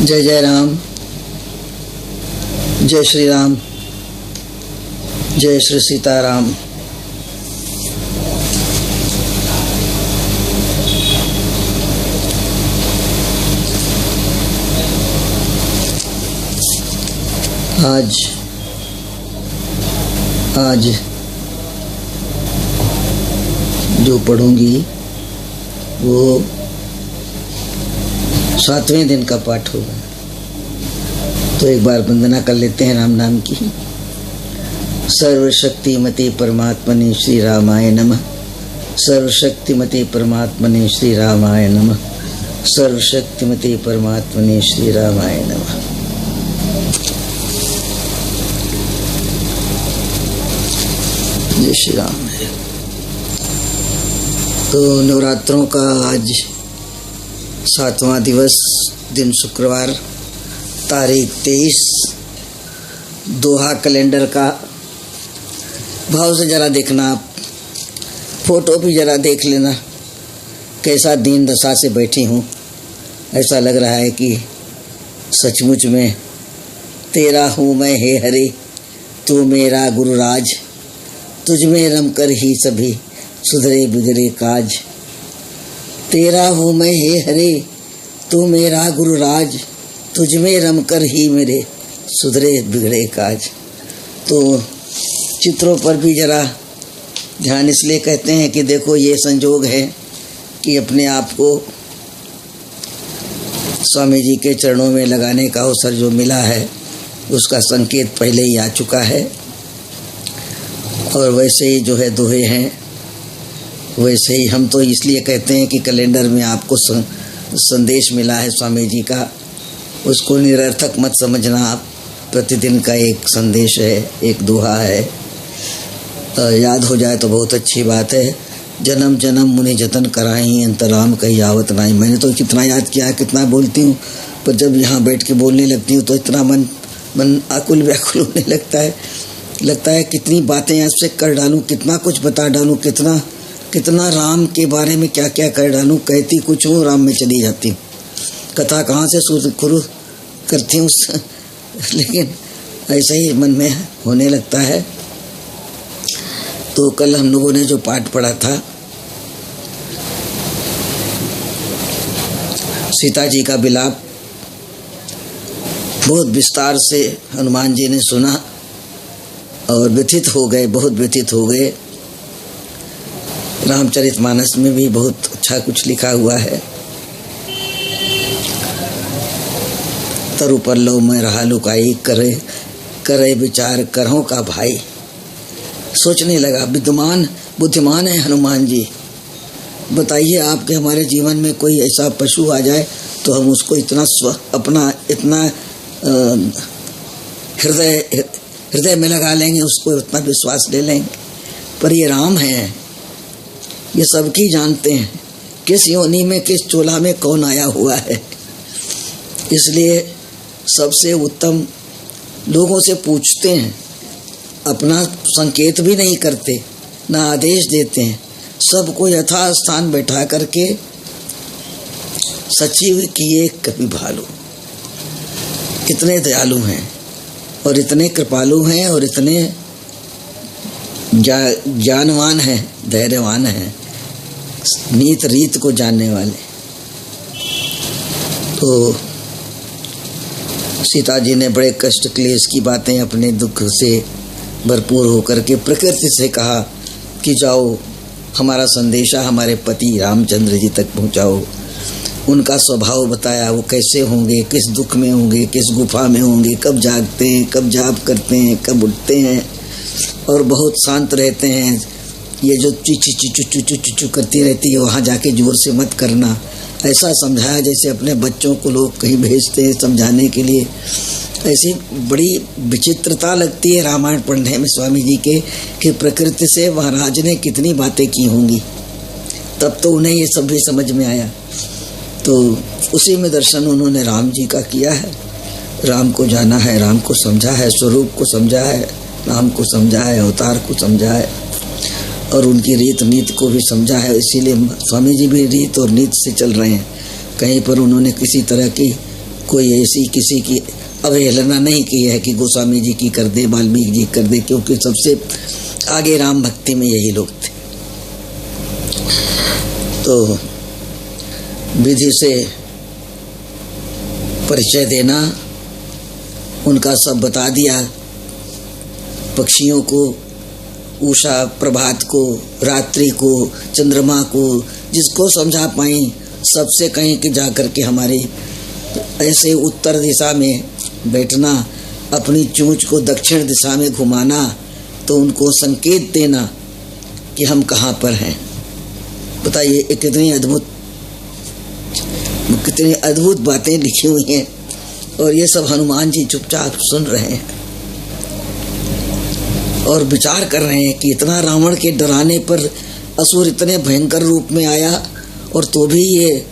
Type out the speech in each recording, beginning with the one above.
जय जय राम, जय श्री राम, जय श्री सीताराम। आज जो पढ़ूंगी वो 7वें दिन का पाठ होगा। तो एक बार वंदना कर लेते हैं राम नाम की। सर्वशक्तिमते परमात्मने श्री रामाय नमः। सर्वशक्तिमते परमात्मने श्री रामाय नमः। सर्वशक्तिमते परमात्मने श्री रामाय नमः। जय श्री राम। तो नवरात्रों का आज 7वां दिवस, दिन शुक्रवार, तारीख 23, दोहा कैलेंडर का भाव से जरा देखना, आप फोटो भी जरा देख लेना कैसा दीन दशा से बैठी हूँ। ऐसा लग रहा है कि सचमुच में तेरा हूँ मैं हे हरि, तू मेरा गुरुराज, तुझ में रम कर ही सभी सुधरे बिगड़े काज। तेरा हूँ मैं हे हरे, तू मेरा गुरुराज, तुझ में रम कर ही मेरे सुधरे बिगड़े काज। तो चित्रों पर भी जरा ध्यान इसलिए कहते हैं कि देखो ये संजोग है कि अपने आप को स्वामी जी के चरणों में लगाने का अवसर जो मिला है उसका संकेत पहले ही आ चुका है। और वैसे ही जो है दोहे हैं, वैसे ही हम तो इसलिए कहते हैं कि कैलेंडर में आपको संदेश मिला है स्वामी जी का, उसको निरर्थक मत समझना। आप प्रतिदिन का एक संदेश है, एक दोहा है, याद हो जाए तो बहुत अच्छी बात है। जन्म जन्म मुनि जतन कराई, अंतराम कही आवत नाई। मैंने तो कितना याद किया, कितना बोलती हूँ, पर जब यहाँ बैठ के बोलने लगती हूँ तो इतना मन आकुल व्याकुल होने लगता है कितनी बातें आपसे कर डालूँ, कितना कुछ बता डालूँ, कितना राम के बारे में क्या क्या कर डालूँ। कहती कुछ हूँ, राम में चली जाती हूँ, कथा कहाँ से शुरू करती हूँ लेकिन ऐसा ही मन में होने लगता है। तो कल हम लोगों ने जो पाठ पढ़ा था, सीता जी का विलाप, बहुत विस्तार से हनुमान जी ने सुना और व्यथित हो गए, बहुत व्यथित हो गए। रामचरितमानस में भी बहुत अच्छा कुछ लिखा हुआ है। तरु पर लो मैं रहा लुकाई, करे विचार करहों का भाई। सोचने लगा, बुद्धिमान है हनुमान जी। बताइए आपके हमारे जीवन में कोई ऐसा पशु आ जाए तो हम उसको इतना हृदय में लगा लेंगे, उसको इतना विश्वास ले लेंगे। पर ये राम है, ये सबकी जानते हैं किस योनि में, किस चोला में कौन आया हुआ है। इसलिए सबसे उत्तम लोगों से पूछते हैं, अपना संकेत भी नहीं करते, ना आदेश देते हैं, सबको यथास्थान बैठा करके सचिव किए कभी भालू। कितने दयालु हैं और इतने कृपालु हैं और इतने ज्ञानवान हैं, धैर्यवान हैं, नीत रीत को जानने वाले। तो सीता जी ने बड़े कष्ट क्लेश की बातें अपने दुख से भरपूर होकर के प्रकृति से कहा कि जाओ हमारा संदेशा हमारे पति रामचंद्र जी तक पहुँचाओ। उनका स्वभाव बताया, वो कैसे होंगे, किस दुख में होंगे, किस गुफा में होंगे, कब जागते हैं, कब जाप करते हैं, कब उठते हैं और बहुत शांत रहते हैं। ये जो चू करती रहती है, वहाँ जाके जोर से मत करना। ऐसा समझाया जैसे अपने बच्चों को लोग कहीं भेजते हैं समझाने के लिए। ऐसी बड़ी विचित्रता लगती है रामायण पढ़ने में स्वामी जी के कि प्रकृति से महाराज ने कितनी बातें की होंगी, तब तो उन्हें ये सब भी समझ में आया। तो उसी में दर्शन उन्होंने राम जी का किया है। राम को जाना है, राम को समझा है, स्वरूप को समझा है, राम को समझा है, अवतार को समझा है और उनकी रीत नीति को भी समझा है। इसीलिए स्वामी जी भी रीत और नीति से चल रहे हैं। कहीं पर उन्होंने किसी तरह की कोई ऐसी किसी की अवहेलना नहीं की है कि गोस्वामी जी की कर दे, वाल्मीकि जी कर दे, क्योंकि सबसे आगे राम भक्ति में यही लोग थे। तो विधि से परिचय देना, उनका सब बता दिया, पक्षियों को, उषा प्रभात को, रात्रि को, चंद्रमा को, जिसको समझा पाए सबसे कहें कि जाकर के हमारे ऐसे उत्तर दिशा में बैठना, अपनी चोंच को दक्षिण दिशा में घुमाना, तो उनको संकेत देना कि हम कहाँ पर हैं। बताइए कितनी अद्भुत बातें लिखी हुई हैं, और ये सब हनुमान जी चुपचाप सुन रहे हैं और विचार कर रहे हैं कि इतना रावण के डराने पर असुर इतने भयंकर रूप में आया और तो भी ये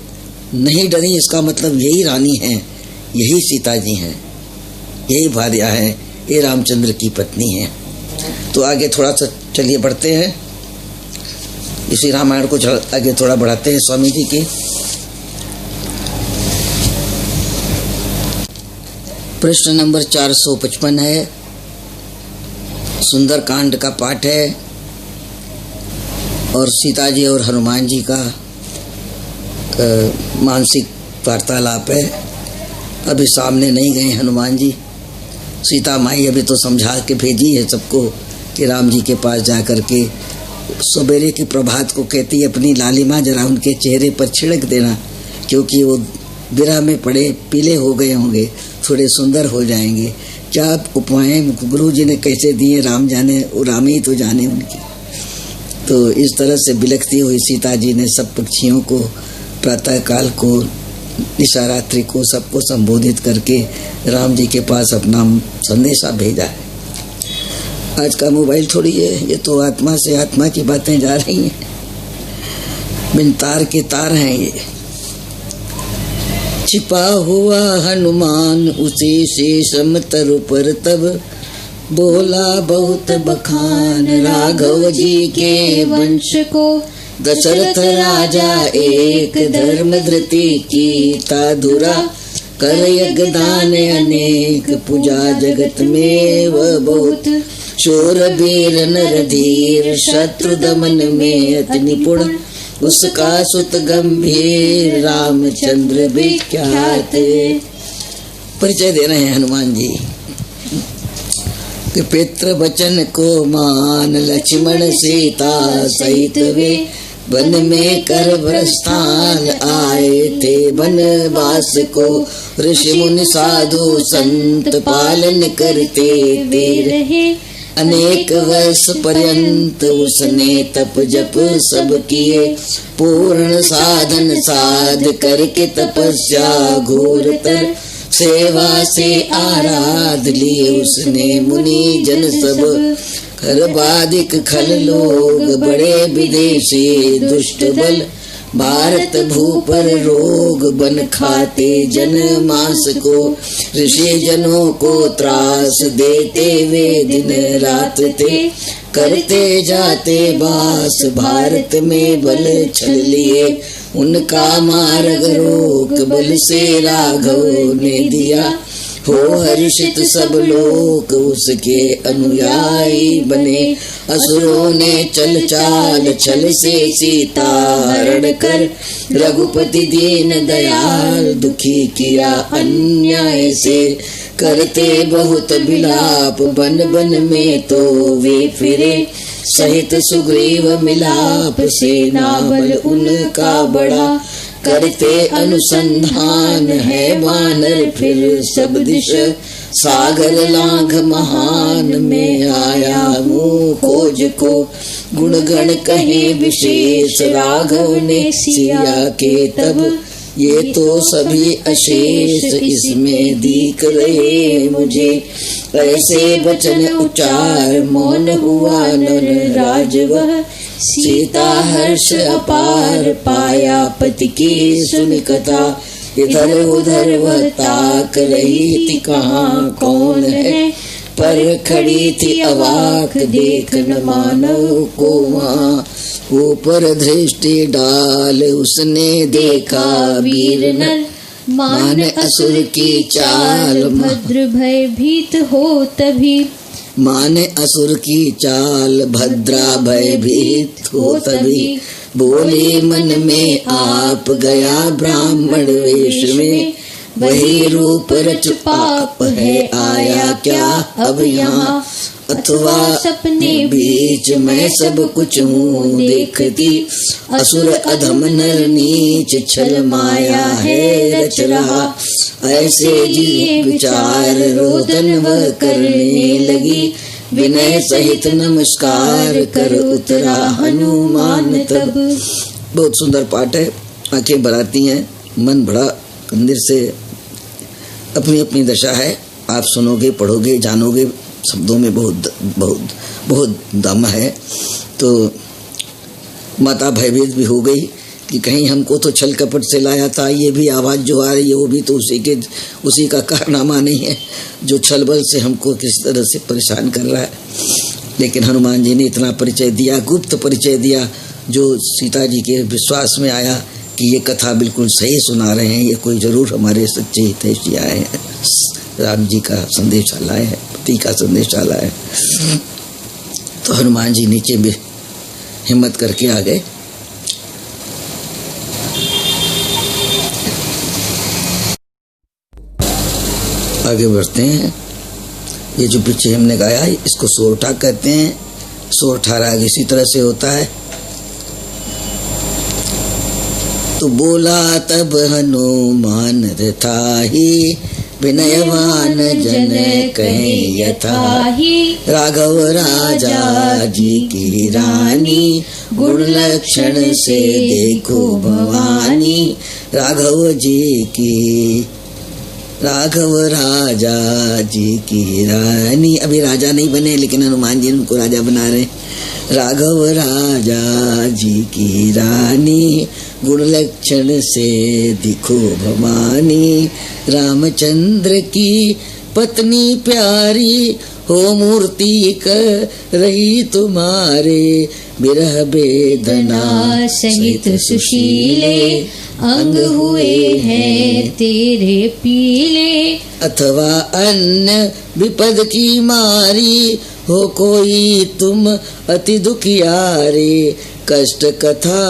नहीं डरी, इसका मतलब यही रानी है, यही सीता जी हैं, यही भार्या है, ये रामचंद्र की पत्नी है। तो आगे थोड़ा सा चलिए बढ़ते हैं, इसी रामायण को आगे थोड़ा बढ़ाते हैं स्वामी जी की। प्रश्न नंबर 455 है, सुंदर कांड का पाठ है और सीता जी और हनुमान जी का मानसिक वार्तालाप है। अभी सामने नहीं गए हनुमान जी, सीता माई अभी तो समझा के भेजी है सबको कि राम जी के पास जा कर के सवेरे की प्रभात को कहती है अपनी लालिमा जरा उनके चेहरे पर छिड़क देना, क्योंकि वो विरह में पड़े पीले हो गए होंगे, थोड़े सुंदर हो जाएंगे। क्या उपाय गुरु जी ने कैसे दिए राम जाने, वो राम ही तो जाने उनकी। तो इस तरह से बिलखती हुई सीता जी ने सब पक्षियों को, प्रातः काल को, निशारात्रि को, सबको संबोधित करके राम जी के पास अपना संदेशा भेजा है। आज का मोबाइल छोड़िए, ये तो आत्मा से आत्मा की बातें जा रही हैं, बिन तार के तार हैं ये। छिपा हुआ हनुमान उसी शीशम तरु पर तब, बोला बहुत बखान राघव जी के वंश को। दशरथ राजा एक धर्म धृति की ताधुरा, कर यज्ञ दान अनेक पूजा जगत में वह बहुत। शूर वीर नर धीर शत्रु दमन में अति निपुण, उसका सुत गंभीर रामचंद्र विख्यात। परिचय दे रहे हैं हनुमान जी कि पितृ वचन को मान लक्ष्मण सीता सहित वे, वन में कर प्रस्थान आए थे वनवास को। ऋषि मुनि साधु संत पालन करते वे रहे, अनेक वर्ष पर्यंत उसने तप जप सब किए। पूर्ण साधन साध करके तपस्या घोरतर, सेवा से आराध लिए उसने मुनि जन सब। खरबादिक खल लोग बड़े विदेशी दुष्ट बल, भारत भूपर रोग बन खाते जन मास को। ऋषि जनों को त्रास देते वे दिन रात थे, करते जाते बास भारत में बल छल लिए। उनका मार्ग रोक बल से राघव ने दिया, हो हर्षित सब लोग उसके अनुयायी बने। असुरों ने चल चाल छल से सीता हरण कर, रघुपति दीन दयाल दुखी किया अन्याय से। करते बहुत विलाप बन बन में तो वे फिरे, सहित सुग्रीव मिलाप सेना बल उनका बड़ा। करते अनुसंधान है वानर फिर सब दिश, सागर लांघ महान में आया मुँह खोज को। गुणगण कहे विशेष राघव ने सिया के तब, ये तो सभी अशेष इसमें दिख रहे मुझे। ऐसे वचन उच्चार मौन हुआ नर राज वह, सीता हर्ष अपार पाया पति की सुन कथा। इधर उधर वह ताक रही थी कहाँ कौन है, पर खड़ी थी अवाक देख न मानव को वहाँ। ऊपर दृष्टि डाल उसने देखा वीर नर, मान असुर की चाल, भद्र भयभीत हो तभी। माने असुर की चाल, भद्रा भयभीत हो तभी। बोले मन में आप, गया ब्राह्मण वेश में। वही रूप रच पाप है, आया क्या अब यहाँ। अथवा सपने बीच मैं सब कुछ हूँ देखती। असुर अधम नर नीच, छल माया है रच रहा। ऐसे जी विचार रोदन वह करने लगी। विनय सहित नमस्कार कर उतरा हनुमान तब। बहुत सुंदर पाठ है, आंखें भर आती हैं, मन बड़ा मंदिर से। अपनी अपनी दशा है, आप सुनोगे पढ़ोगे जानोगे, शब्दों में बहुत बहुत बहुत दम है। तो माता भयभीत भी हो गई कि कहीं हमको तो छल कपट से लाया था, ये भी आवाज़ जो आ रही है वो भी तो उसी का कारनामा नहीं है जो छल बल से हमको किस तरह से परेशान कर रहा है। लेकिन हनुमान जी ने इतना परिचय दिया, गुप्त परिचय दिया, जो सीता जी के विश्वास में आया कि ये कथा बिल्कुल सही सुना रहे हैं, ये कोई जरूर हमारे सच्चे हितैषी आए हैं, राम जी का संदेश लाए हैं, पति का संदेश लाए हैं। तो हनुमान जी नीचे भी हिम्मत करके आ गए। आगे बढ़ते हैं। ये जो पीछे हमने गाया है इसको सोरठा कहते हैं। सोरठा राग इसी तरह से होता है। तो बोला तब हनुमान रथाही, विनयवान जन कहे यथाही। राघव राजा जी की रानी, गुण लक्षण से देखो भवानी। राघव राजा जी की रानी। अभी राजा नहीं बने लेकिन हनुमान जी उनको राजा बना रहे। राघव राजा जी की रानी, गुण लक्षण से दिखो भवानी। रामचंद्र की पत्नी प्यारी, हो मूर्ति कर रही तुम्हारे। बिरह वेदना सहित सुशीले, अंग हुए हैं तेरे पीले। अथवा अन्य विपद की मारी, हो कोई तुम अति दुखियारे। कष्ट कथा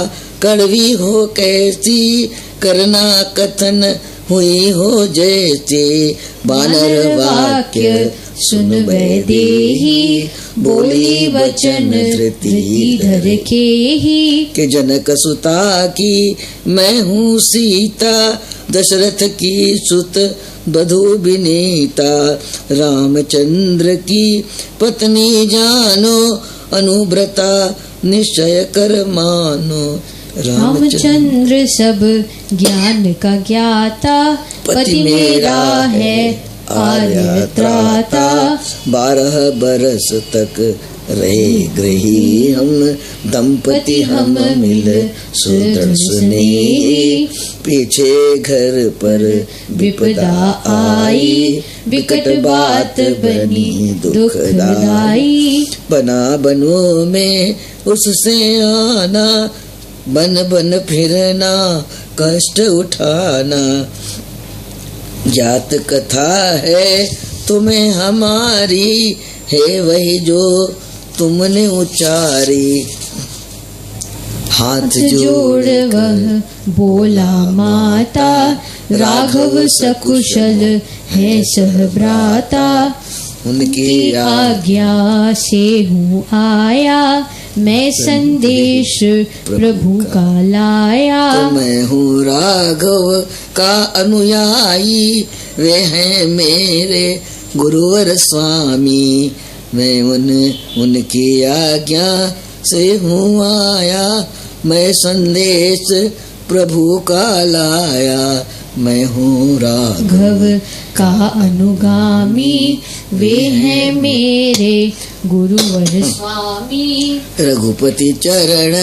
कड़वी हो कैसी, करना कथन हुई हो जैसे। वानर वाक्य सुन वैदेही, बोली वचन धृतिधर के ही। कि जनक सुता की मैं हूँ सीता, दशरथ की सुत बधू विनीता। रामचंद्र की पत्नी जानो, अनुव्रता निश्चय कर मानो। रामचंद्र सब ज्ञान का ज्ञाता, पति मेरा है आर्य त्राता। 12 बरस तक रहे गृही हम, दंपति हम मिल सुदृढ़ स्नेही। पीछे घर पर विपदा आई, विकट बात बनी दुखदाई। बना बनों में उससे आना, बन बन फिरना कष्ट उठाना। ज्ञात कथा है तुम्हें हमारी, है वही जो तुमने उच्चारी। हाथ जोड़ वह बोला माता, राघव सकुशल है सहभ्राता। उनकी आज्ञा से हूँ आया, मैं संदेश प्रभु का लाया। तो मैं हूँ राघव का अनुयायी, वे हैं मेरे गुरुवर स्वामी। मैं उनकी आज्ञा से हूँ आया, मैं संदेश प्रभु का लाया। मैं हूँ राघव का अनुगामी, वे हैं मेरे गुरुवर स्वामी। रघुपति चरण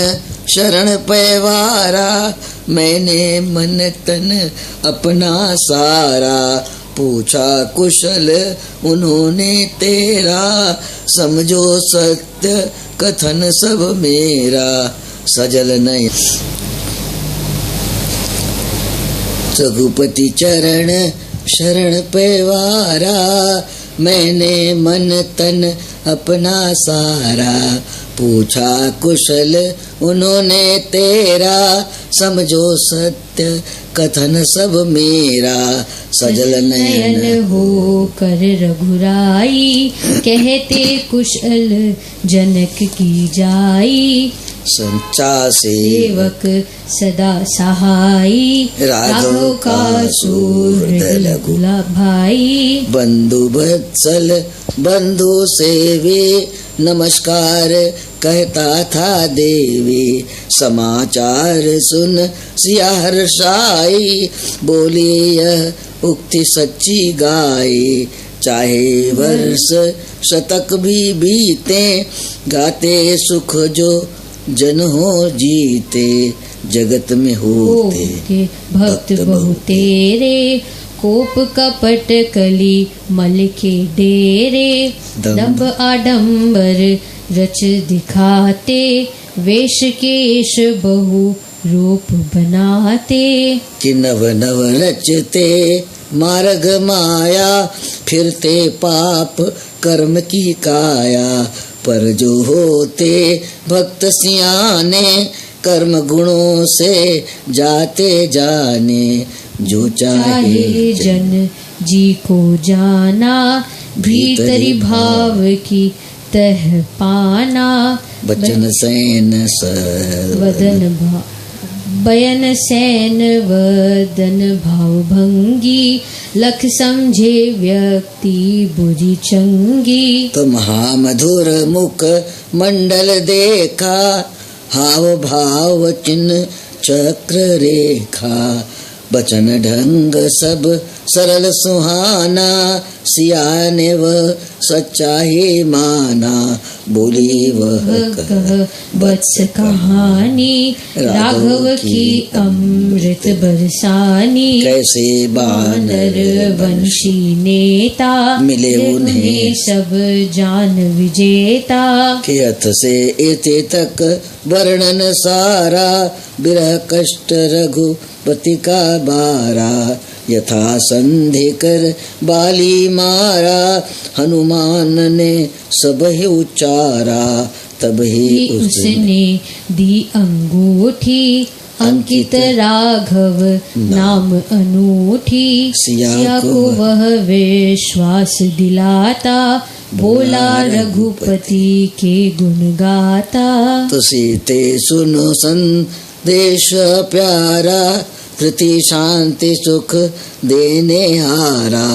शरण पैवारा, मैंने मन तन अपना सारा। पूछा कुशल उन्होंने तेरा, समझो सत्य कथन सब मेरा। सजल नहीं रघुपति चरण शरण पैवारा, मैंने मन तन अपना सारा, पूछा कुशल उन्होंने तेरा, समझो सत्य कथन सब मेरा। सजल नयन हो कर रघुराई, कहते कुशल जनक की जाई। संचा सेवक सदा सहाई, राघव का सूर लगुला भाई। बंधु वत्सल बंधु सेवे, नमस्कार कहता था देवी। समाचार सुन सिया हर्षाई, बोली यह उक्ति सच्ची गाई। चाहे वर्ष शतक भी बीते, गाते सुख जो जन हो जीते। जगत में होते भक्त बहु तेरे, कोप कपट कली मल के डेरे। दंभ आडंबर रच दिखाते, वेश केश बहु रूप बनाते। कि नव नव रचते मार्ग माया, फिरते पाप कर्म की काया। पर जो होते भक्त सियाने, कर्म गुणों से जाते जाने। जो चाहे जन जी को जाना, भीतरी भाव की तह पाना। बचन सैन वदन बयन सैन वदन भाव भंगी, लख समझे व्यक्ति बुरी चंगी। तो महामधुर मुख मंडल देखा, हाव भाव चिन्ह चक्र रेखा। बचन ढंग सब सरल सुहाना, सिया ने वह सच्चा ही माना। बोली वह कह वत्स कहानी, राघव की अमृत बरसानी। कैसे बानर वंशी नेता, मिले उन्हें सब जान विजेता। के अथ से इति तक वर्णन सारा, बिरह कष्ट रघुपति का बारा। यथा संधि कर बाली मारा, हनुमान ने सब ही उच्चारा। तब ही उसने दी अंगूठी, अंकित राघव नाम अनूठी। सिया को वह विश्वास दिलाता, बोला रघुपति के गुण गाता। तो सीते सुनो संदेश प्यारा, धृति शांति सुख देने हारा।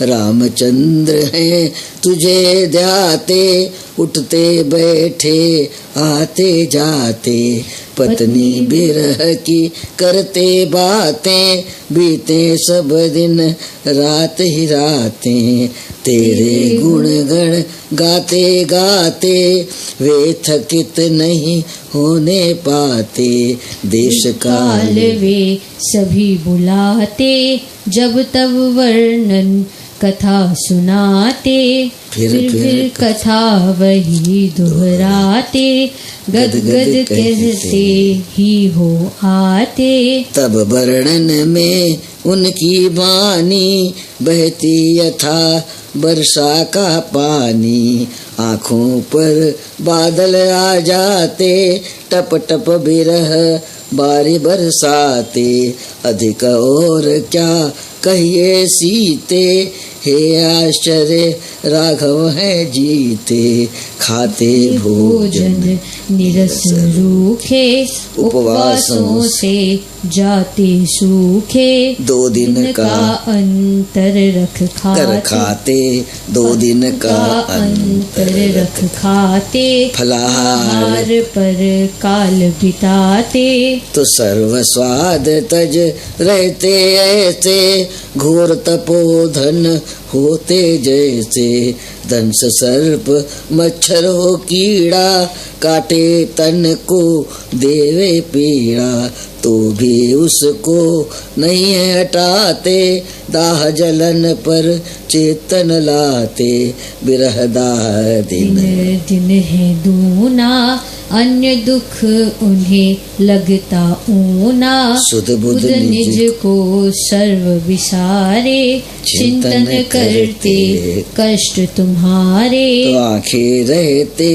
रामचंद्र हैं तुझे ध्याते, उठते बैठे आते जाते। पत्नी बिरह की करते बातें, बीते सब दिन रात ही रातें। तेरे गुण गण गाते गाते, वे थकित नहीं होने पाते। देश काल वे सभी बुलाते, जब तब वर्णन कथा सुनाते। फिर कथा वही दोहराते, गद गद कहते ही हो आते। तब वर्णन में उनकी वाणी, बहती यथा वर्षा का पानी। आँखों पर बादल आ जाते, टप टप बिरह बारी बरसाते। अधिक और क्या कहिए सीते, हे आश्चर्य राघव है जीते। खाते भोजन निरस रूखे, उपवासों से जाते सूखे। 2 दिन का अंतर रख खाते, 2 दिन का अंतर रख खाते। फलाहार पर काल बिताते, तो सर्व स्वाद तज रहते ऐसे। घोर तपोधन होते जैसे दंश सर्प मच्छर हो कीड़ा, काटे तन को देवे पीड़ा, तो भी उसको नहीं है हटाते, दाह जलन पर चेतन लाते, बिरह दाह दिन दिन है दूना, अन्य दुख उन्हें लगता ऊना, सुध बुध निज को सर्व विसारे, चिंतन करते कष्ट तुम्हारे। तो आंखें रहते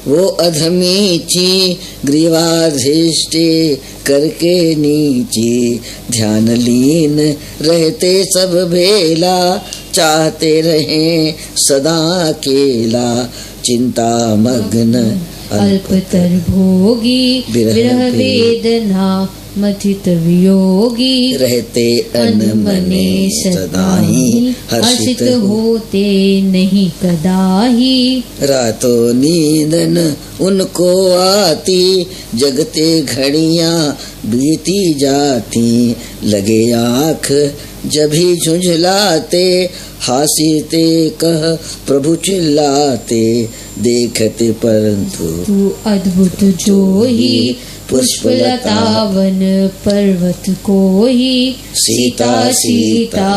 वो अधमीची, ग्रीवाधिष्ठे करके नीची, ध्यान लीन रहते सब भेला, चाहते रहे सदा अकेला, चिंता मग्न अल्पतर भोगी, विरह वेदना मथित वियोगी, रहते अनमने सदाही, हर्षित होते नहीं कदाही। रातों नींदन उनको आती, जगते घड़ियां बीती जाती, लगे आँख जभी झुंझलाते, हासीते कह प्रभु चिल्लाते, देखते परंतु तू अद्भुत जो ही, पुष्पलता वन पर्वत को ही, सीता सीता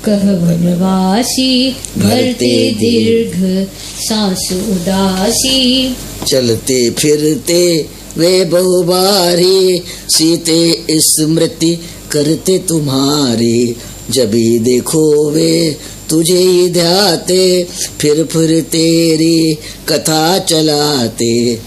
कह वनवासी, भरते दीर्घ सांस उदासी। चलते फिरते वे बहुबारी, सीते स्मृति करते तुम्हारी, जभी देखो वे तुझे ही ध्याते, फिर तेरी कथा चलाते,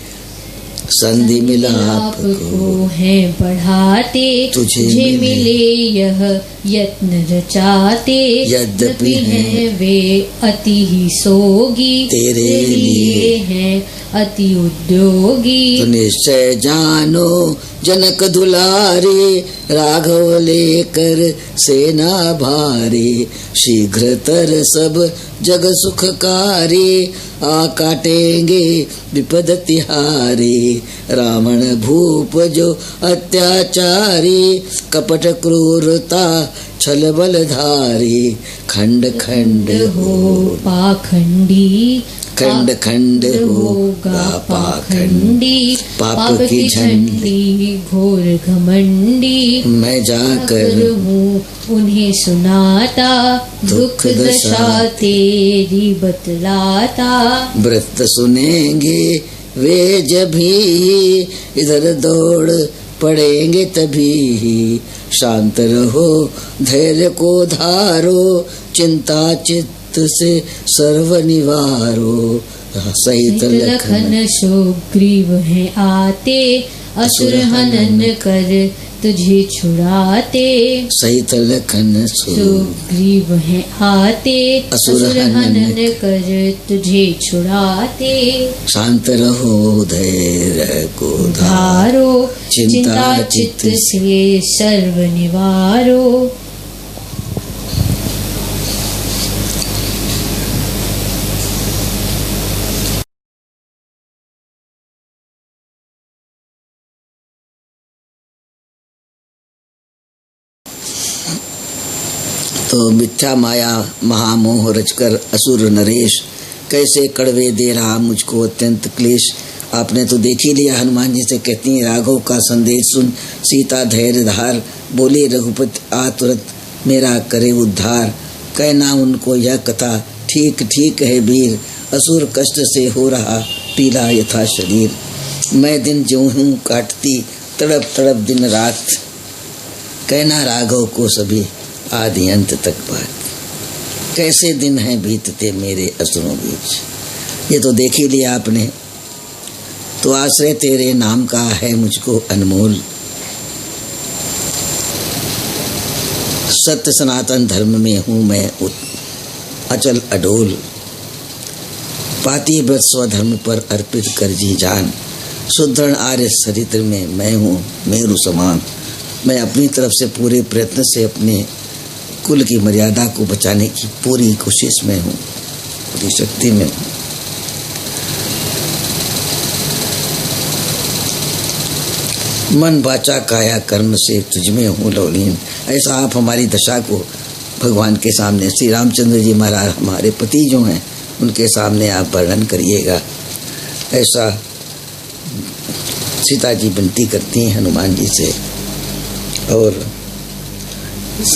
संधि मिलाप को है बढ़ाते, तुझे मिले यह यत्न रचाते, यद्यपि हैं वे अति ही सोगी, तेरे लिए हैं अति उद्योगी। तो निश्चय जानो जनक दुलारी, राघव लेकर सेना भारी, शीघ्रतर सब जग सुखकारी, आ काटेंगे विपद तिहारी, रावण भूप जो अत्याचारी, कपट क्रूरता छल बलधारी, खंड खंड हो पाखंडी, खंड खंड होगा पाखंडी, पाप की झंडी घोर घमंडी, मैं जाकर हूँ उन्हें सुनाता, दुख दशा तेरी बतलाता। व्रत सुनेंगे वे जभी, इधर दौड़ पड़ेंगे तभी, शांत रहो धैर्य को धारो, चिंता चित्त से सर्व निवारो, सहित लखन सुग्रीव हैं आते, असुर हनन कर तुझे छुड़ाते, सहित लखन सुग्रीव हैं आते, असुर हनन कर तुझे छुड़ाते, शांत रहो धैर्य को धारो, चिंता चित्त से सर्व निवारो। तो मिथ्या माया महामोह रचकर असुर नरेश, कैसे कड़वे दे रहा मुझको अत्यंत क्लेश। आपने तो देख ही लिया, हनुमान जी से कहती हैं, राघव का संदेश सुन सीता धैर्य धार, बोले रघुपति आ तुरंत मेरा करे उद्धार। कहना उनको यह कथा ठीक ठीक है वीर, असुर कष्ट से हो रहा पीला यथा शरीर। मैं दिन ज्यों हूँ काटती तड़प तड़प दिन रात, कहना राघव को सभी आदि अंत तक बात। कैसे दिन हैं बीतते मेरे असुरों बीच। ये तो देख ही लिया आपने। तो आश्रय तेरे नाम का है मुझको अनमोल, सत्य सनातन धर्म में हूँ मैं अचल अडोल। पाती व्रत स्वधर्म पर अर्पित कर जी जान, सुदृढ़ आर्य चरित्र में मैं हूँ मेरु समान। मैं अपनी तरफ से पूरे प्रयत्न से अपने कुल की मर्यादा को बचाने की पूरी कोशिश में हूँ, पूरी शक्ति में हूँ। मन वाचा काया कर्म से तुझमें हूँ लौलीन। ऐसा आप हमारी दशा को भगवान के सामने, श्री रामचंद्र जी महाराज हमारे पति जो हैं उनके सामने आप वर्णन करिएगा। ऐसा सीता जी विनती करती हैं हनुमान जी से। और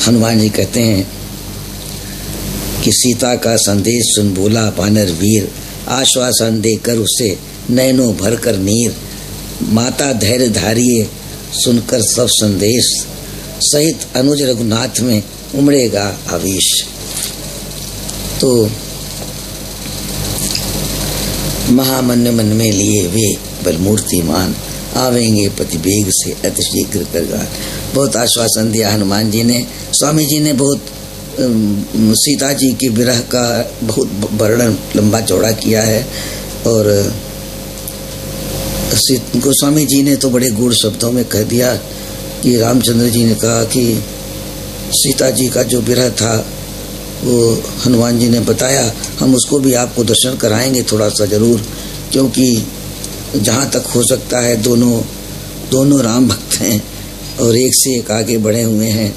हनुमान जी कहते हैं कि सीता का संदेश सुन बोला वानर वीर, आश्वासन देकर उसे नैनों भर कर नीर। माता धैर्य धारिये सुनकर सब संदेश, सहित अनुज रघुनाथ में उमड़ेगा आवेश। तो महामन्य मन में लिए वे बलमूर्तिमान, आवेंगे पति बेग से अति शीघ्र करगान। बहुत आश्वासन दिया हनुमान जी ने। स्वामी जी ने बहुत सीता जी के विरह का बहुत वर्णन लंबा चौड़ा किया है। और गोस्वामी जी ने तो बड़े गूढ़ शब्दों में कह दिया कि रामचंद्र जी ने कहा कि सीता जी का जो विरह था वो हनुमान जी ने बताया। हम उसको भी आपको दर्शन कराएंगे थोड़ा सा ज़रूर, क्योंकि जहाँ तक हो सकता है दोनों राम भक्त हैं और एक से एक आगे बढ़े हुए हैं।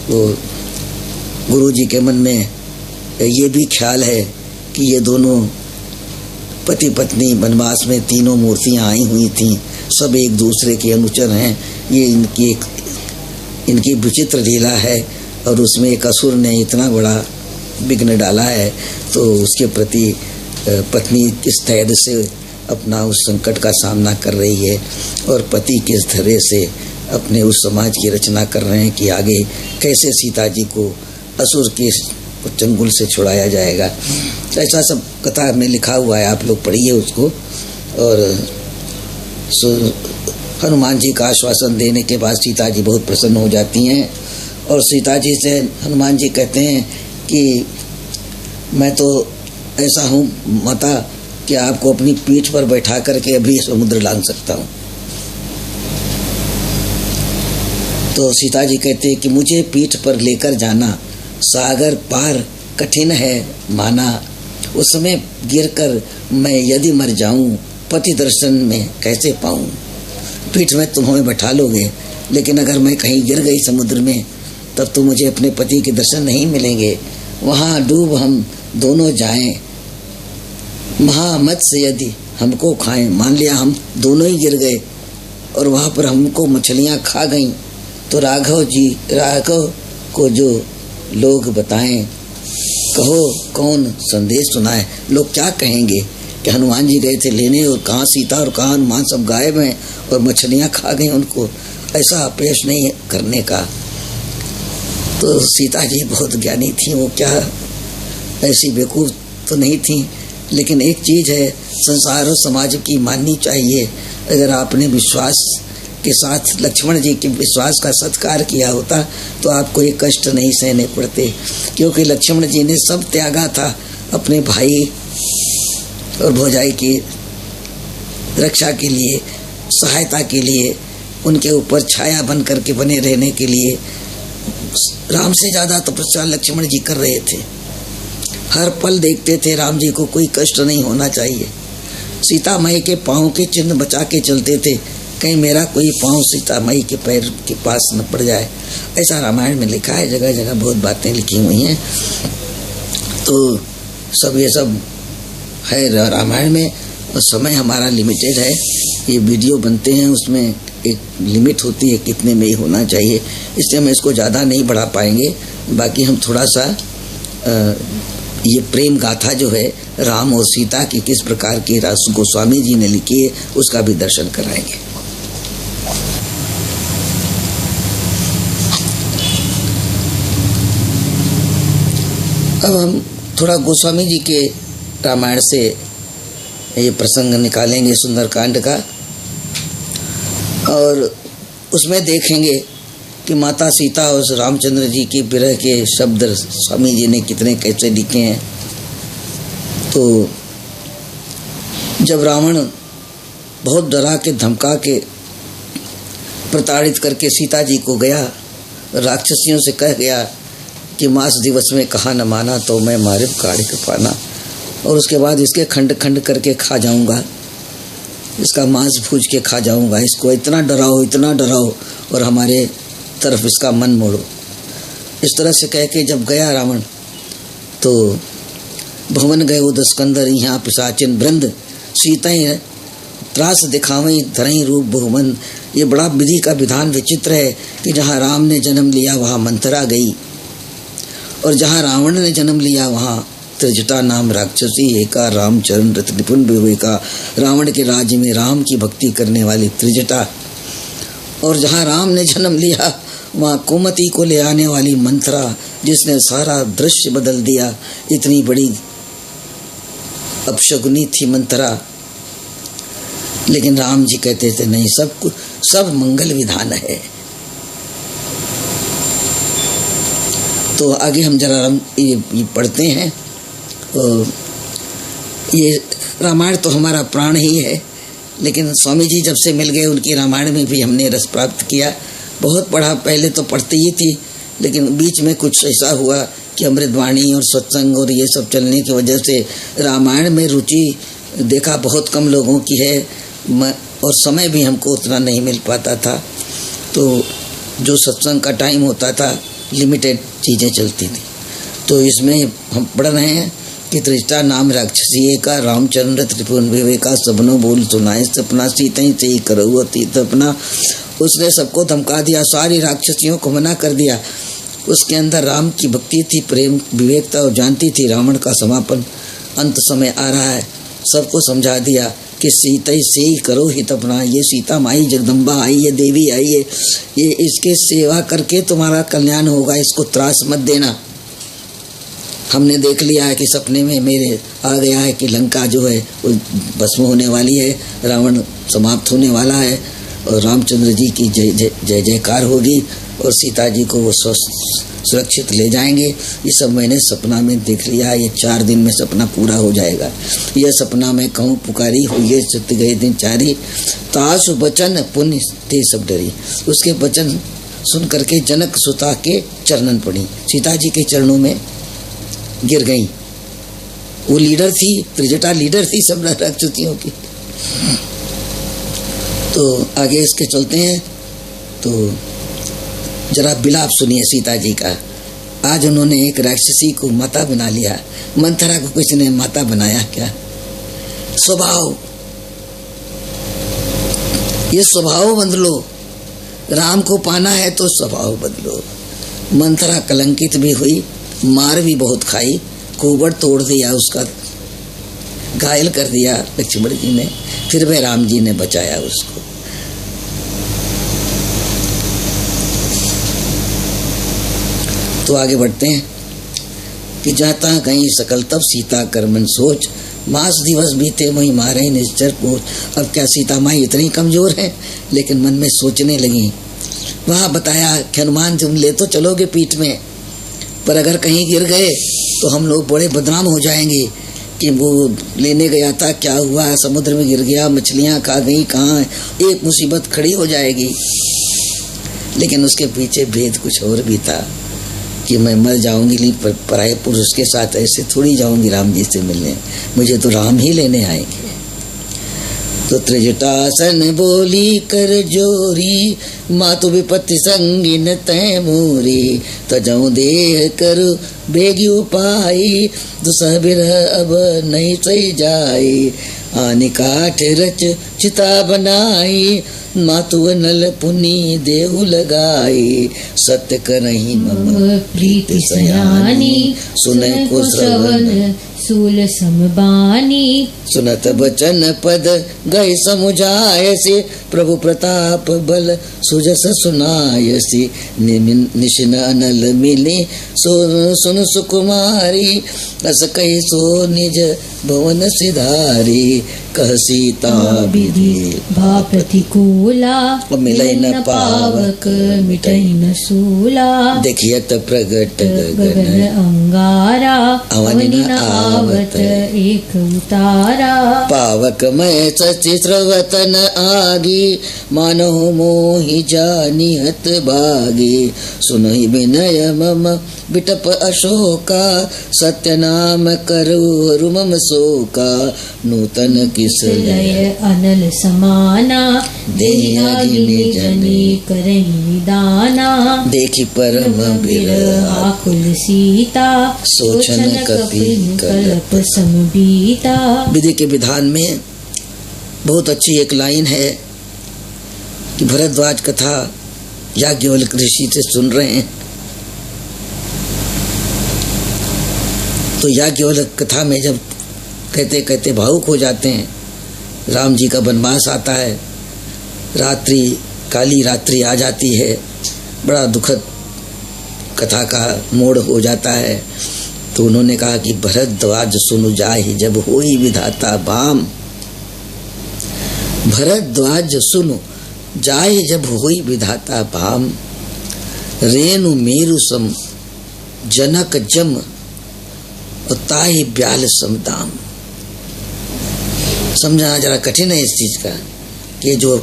वो गुरु जी के मन में ये भी ख्याल है कि ये दोनों पति पत्नी वनवास में तीनों मूर्तियाँ आई हुई थीं, सब एक दूसरे के अनुचर हैं। ये इनकी विचित्र लीला है और उसमें एक असुर ने इतना बड़ा विघ्न डाला है, तो उसके प्रति पत्नी किस धैर्य से अपना उस संकट का सामना कर रही है और पति किस तरह से अपने उस समाज की रचना कर रहे हैं कि आगे कैसे सीता जी को असुर के चंगुल से छुड़ाया जाएगा। ऐसा सब कथा में लिखा हुआ है, आप लोग पढ़िए उसको। और हनुमान जी का आश्वासन देने के बाद सीता जी बहुत प्रसन्न हो जाती हैं और सीता जी से हनुमान जी कहते हैं कि मैं तो ऐसा हूँ माता कि आपको अपनी पीठ पर बैठा करके अभी समुद्र लांघ सकता हूँ। तो सीता जी कहते हैं कि मुझे पीठ पर लेकर जाना, सागर पार कठिन है माना। उस समय गिरकर मैं यदि मर जाऊं, पति दर्शन में कैसे पाऊं। पीठ में तुम हमें बैठा लोगे, लेकिन अगर मैं कहीं गिर गई समुद्र में तब तो मुझे अपने पति के दर्शन नहीं मिलेंगे। वहाँ डूब हम दोनों जाएं, महामत्स्य यदि हमको खाएं। मान लिया हम दोनों ही गिर गए और वहाँ पर हमको मछलियाँ खा गईं, तो राघव को जो लोग बताएं, कहो कौन संदेश सुनाए। लोग क्या कहेंगे कि हनुमान जी गए थे लेने और कहाँ सीता और कहाँ हनुमान सब गायब हैं और मछलियाँ खा गई उनको। ऐसा अपयश नहीं करने का। तो सीता जी बहुत ज्ञानी थी, वो क्या ऐसी बेवकूफ़ तो नहीं थी, लेकिन एक चीज़ है संसार और समाज की माननी चाहिए। अगर आपने विश्वास के साथ लक्ष्मण जी के विश्वास का सत्कार किया होता तो आपको ये कष्ट नहीं सहने पड़ते, क्योंकि लक्ष्मण जी ने सब त्यागा था अपने भाई और भौजाई की रक्षा के लिए, सहायता के लिए, उनके ऊपर छाया बन करके बने रहने के लिए। राम से ज़्यादा तपस्या लक्ष्मण जी कर रहे थे। हर पल देखते थे राम जी को कोई कष्ट नहीं होना चाहिए। सीता माई के पाँव के चिन्ह बचा के चलते थे, कहीं मेरा कोई पाँव सीता माई के पैर के पास न पड़ जाए। ऐसा रामायण में लिखा है, जगह जगह बहुत बातें लिखी हुई हैं। तो सब ये सब है रामायण में। और समय हमारा लिमिटेड है, ये वीडियो बनते हैं उसमें एक लिमिट होती है कितने में ही होना चाहिए, इसलिए हम इसको ज़्यादा नहीं बढ़ा पाएंगे। बाकी हम थोड़ा सा ये प्रेम गाथा जो है राम और सीता की किस प्रकार की गोस्वामी जी ने लिखी है उसका भी दर्शन कराएंगे। अब हम थोड़ा गोस्वामी जी के रामायण से ये प्रसंग निकालेंगे सुंदरकांड का, और उसमें देखेंगे कि माता सीता और रामचंद्र जी की विरह के शब्द स्वामी जी ने कितने कैसे लिखे हैं। तो जब रावण बहुत डरा के धमका के प्रताड़ित करके सीता जी को गया, राक्षसियों से कह गया कि मास दिवस में कहा न माना तो मैं मारिब काढ़ के पाना, और उसके बाद इसके खंड खंड करके खा जाऊंगा, इसका मांस भूज के खा जाऊंगा। इसको इतना डराओ और हमारे तरफ इसका मन मोड़ो। इस तरह से कह के जब गया रावण तो भवन गए वो दस्कंदर यहाँ पिशाचिन वृंद सीताएं त्रास दिखावई धरई रूप बहुमन। ये बड़ा विधि का विधान विचित्र है कि जहाँ राम ने जन्म लिया वहाँ मंथरा गई और जहाँ रावण ने जन्म लिया वहाँ त्रिजटा नाम राक्षसी एका रामचरण रत निपुण विवेका। रावण के राज्य में राम की भक्ति करने वाली त्रिजटा और जहाँ राम ने जन्म लिया वहाँ कुमति को ले आने वाली मंथरा जिसने सारा दृश्य बदल दिया। इतनी बड़ी अपशकुनी थी मंथरा, लेकिन राम जी कहते थे नहीं, सब मंगल विधान है। तो आगे हम जरा ये पढ़ते हैं। ये रामायण तो हमारा प्राण ही है, लेकिन स्वामी जी जब से मिल गए उनकी रामायण में भी हमने रस प्राप्त किया। बहुत पढ़ा, पहले तो पढ़ती ही थी, लेकिन बीच में कुछ ऐसा हुआ कि अमृतवाणी और सत्संग और ये सब चलने की वजह से रामायण में रुचि देखा बहुत कम लोगों की है और समय भी हमको उतना नहीं मिल पाता था। तो जो सत्संग का टाइम होता था लिमिटेड चीज़ें चलती थी। तो इसमें हम पढ़ रहे हैं कि त्रिजटा नाम राक्षसी का रामचंद्र त्रिपुवन विवेका सबनो बोल सुनाए सपना सीतई से करो अति तपना। उसने सबको धमका दिया, सारी राक्षसियों को मना कर दिया। उसके अंदर राम की भक्ति थी, प्रेम विवेकता और जानती थी रावण का समापन अंत समय आ रहा है। सबको समझा दिया कि सीता से ही करो हित अपना। ये सीता माई जगदम्बा आई है, देवी आई है, ये इसके सेवा करके तुम्हारा कल्याण होगा, इसको त्रास मत देना। हमने देख लिया है कि सपने में मेरे आ गया है कि लंका जो है वो भस्म होने वाली है, रावण समाप्त होने वाला है और रामचंद्र जी की जय जय जय जयकार होगी और सीता जी को वो सुरक्षित ले जाएंगे। ये सब मैंने सपना में देख लिया है। ये 4 दिन में सपना पूरा हो जाएगा। यह सपना में कहूँ पुकारी हुई सत्य गए दिन चारी तासु बचन पुण्य ते सब डरी। उसके वचन सुन करके जनक सुता के चरणन पड़ी, सीता जी के चरणों में गिर गई। वो लीडर थी, त्रिजटा लीडर थी सब राक्षसियों की। तो आगे इसके चलते हैं। तो जरा विलाप सुनिए सीता जी का। आज उन्होंने एक राक्षसी को माता बना लिया। मंथरा को किसने माता बनाया क्या? स्वभाव, ये स्वभाव बदलो। राम को पाना है तो स्वभाव बदलो। मंथरा कलंकित भी हुई, मार भी बहुत खाई, कुबड़ तोड़ दिया, उसका घायल कर दिया लक्ष्मण जी ने, फिर वह राम जी ने बचाया उसको। तो आगे बढ़ते हैं कि जाता गई सकल तब सीता कर मन सोच, मास दिवस बीते वही मारे निश्चर पूछ। अब क्या सीता माई इतनी कमजोर है, लेकिन मन में सोचने लगी। वहाँ बताया कि हनुमान तुम ले तो चलोगे पीठ में, पर अगर कहीं गिर गए तो हम लोग बड़े बदनाम हो जाएंगे कि वो लेने गया था, क्या हुआ, समुद्र में गिर गया, मछलियाँ खा गई, कहाँ एक मुसीबत खड़ी हो जाएगी। लेकिन उसके पीछे भेद कुछ और भी था कि मैं मर जाऊंगी पर पराये पुरुष के साथ ऐसे थोड़ी जाऊंगी राम जी से मिलने, मुझे तो राम ही लेने आएंगे। तो त्रिजटासन बोली कर जोरी, मातु विपत्ति संगिन तय मोरी। तजऊ देह कर बेगी उपाई, दुसह बिरह अब नहीं सही जाई। आनि काठ रच चिता बनाई, मातु नल पुनि देहु लगाई। सत्य करही मम प्रीति सयानी, सुन को श्रवण सूल समबानी। सुनत बचन पद गए समुझायसी, प्रभु प्रताप बल सुजस सुनायसी। निशिन अनल मिली सुन सुकुमारी, अस कही सो निज भवन सिधारी। कह सीता विधि भा प्रतिकूला, मिलै न पावक मिटै न सूला। देखियत प्रगट गगन अंगारा, अवनि न आवत एक उतारा। पावक मैं सचि स्रवतन आगी, मानहु मोहि जानिहत भागी। सुनहि विनय मम बिटप अशोका, सत्य नाम करो रुमम शोका नूतन किस लय अनल समाना देहागिनी जनी करही निदाना देखी परम बिरह आकुल सीता सोचन कपिल कल्प समबीता। विधि के विधान में बहुत अच्छी एक लाइन है कि भरद्वाज कथा याज्ञवल्क्य ऋषि से सुन रहे हैं, तो याज्ञवल्क्य कथा में जब कहते कहते भावुक हो जाते हैं। राम जी का वनवास आता है, रात्रि काली रात्रि आ जाती है, बड़ा दुखद कथा का मोड़ हो जाता है। तो उन्होंने कहा कि भरद्वाज सुनु जाहि जब होई विधाता भाम, भरद्वाज सुनु जाहि जब होई विधाता भाम, रेणु मेरु सम जनक जम ताहि ब्याल समदाम। समझना जरा कठिन है इस चीज का कि जो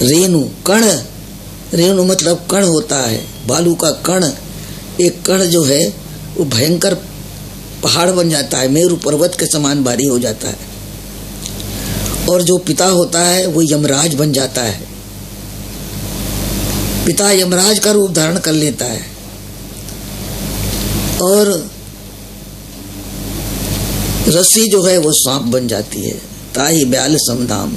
रेणु कण, रेणु मतलब कण होता है, बालू का कण, एक कण जो है वो भयंकर पहाड़ बन जाता है, मेरु पर्वत के समान भारी हो जाता है। और जो पिता होता है वो यमराज बन जाता है, पिता यमराज का रूप धारण कर लेता है। और रस्सी जो है वो सांप बन जाती है। ताही ब्याल समदाम,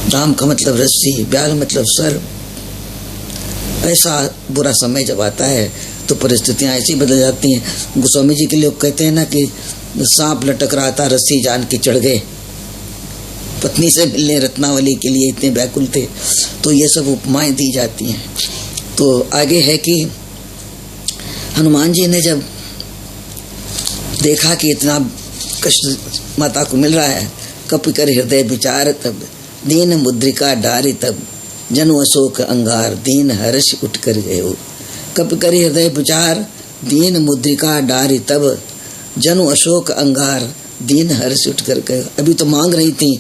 दाम का मतलब रस्सी, ब्याल मतलब सर। ऐसा बुरा समय जब आता है तो परिस्थितियां ऐसी बदल जाती हैं। गोस्वामी जी के लोग कहते हैं ना कि सांप लटक रहा था, रस्सी जान के चढ़ गए, पत्नी से मिलने रत्नावली के लिए इतने व्याकुल थे। तो ये सब उपमाएं दी जाती हैं। तो आगे है कि हनुमान जी ने जब देखा कि इतना कष्ट माता को मिल रहा है, कपि कर हृदय विचार तब दीन मुद्रिका डारी तब जनु अशोक अंगार दीन हर्ष उठ कर गए हो। कपि कर हृदय विचार दीन मुद्रिका डारी तब जनु अशोक अंगार दीन हर्ष उठ कर गए। अभी तो मांग रही थी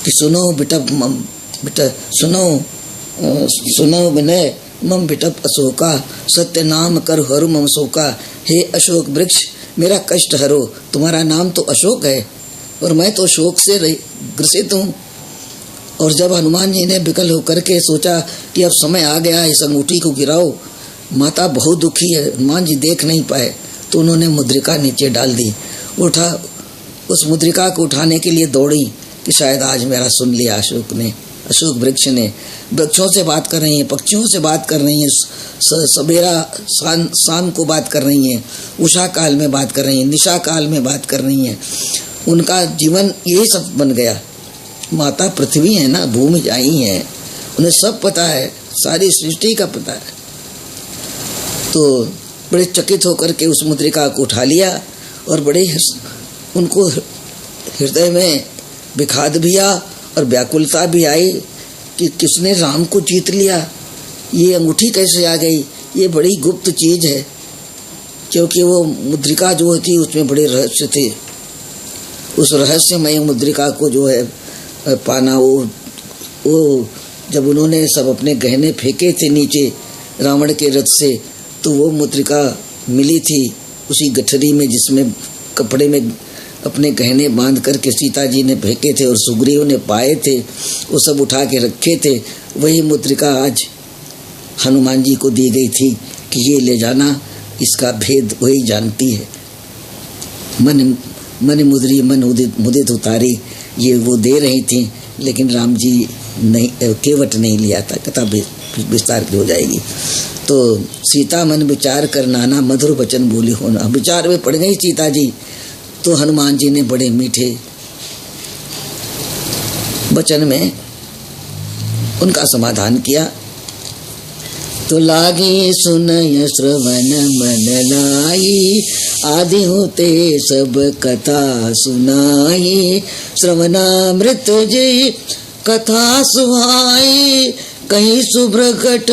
कि सुनो बिटप मम बिट सुनो विनय मम बिटप अशोका सत्य नाम कर हरु मम शोका। हे अशोक वृक्ष मेरा कष्ट हरो, तुम्हारा नाम तो अशोक है और मैं तो शोक से ग्रसित हूँ। और जब हनुमान जी ने विकल होकर के सोचा कि अब समय आ गया इस अंगूठी को गिराओ, माता बहुत दुखी है, हनुमान जी देख नहीं पाए, तो उन्होंने मुद्रिका नीचे डाल दी। उठा उस मुद्रिका को उठाने के लिए दौड़ी कि शायद आज मेरा सुन लिया अशोक ने, अशोक वृक्ष ने। वृक्षों से बात कर रही हैं, पक्षियों से बात कर रही हैं, सवेरा शाम को बात कर रही हैं, उषा काल में बात कर रही हैं, निशा काल में बात कर रही हैं। उनका जीवन यही सब बन गया। माता पृथ्वी है ना, भूमि आई है, उन्हें सब पता है, सारी सृष्टि का पता है। तो बड़े चकित होकर के उस मुद्रिका को उठा लिया और बड़े उनको हृदय में विखाद भी आ और व्याकुलता भी आई कि किसने राम को जीत लिया, ये अंगूठी कैसे आ गई, ये बड़ी गुप्त चीज है। क्योंकि वो मुद्रिका जो थी उसमें बड़े रहस्य थे। उस रहस्यमय मुद्रिका को जो है पाना, वो जब उन्होंने सब अपने गहने फेंके थे नीचे रावण के रथ से, तो वो मुद्रिका मिली थी उसी गठरी में जिसमें कपड़े में अपने गहने बांध करके सीता जी ने फेंके थे और सुग्रीव ने पाए थे, वो सब उठा के रखे थे। वही मुद्रिका आज हनुमान जी को दी गई थी कि ये ले जाना, इसका भेद वही जानती है। मन मुद्री मन मुदित उतारी, ये वो दे रही थी, लेकिन राम जी नहीं, केवट नहीं लिया था। कथा विस्तार की हो जाएगी। तो सीता मन विचार कर नाना मधुर वचन बोली होना, विचार में पड़ गई सीता जी। तो हनुमान जी ने बड़े मीठे वचन में उनका समाधान किया। तो लागी सुनय श्रवण मन लाई, आदि होते सब कथा सुनाई। श्रवणामृत जी कथा सुहाई, कहीं सुभ्रघट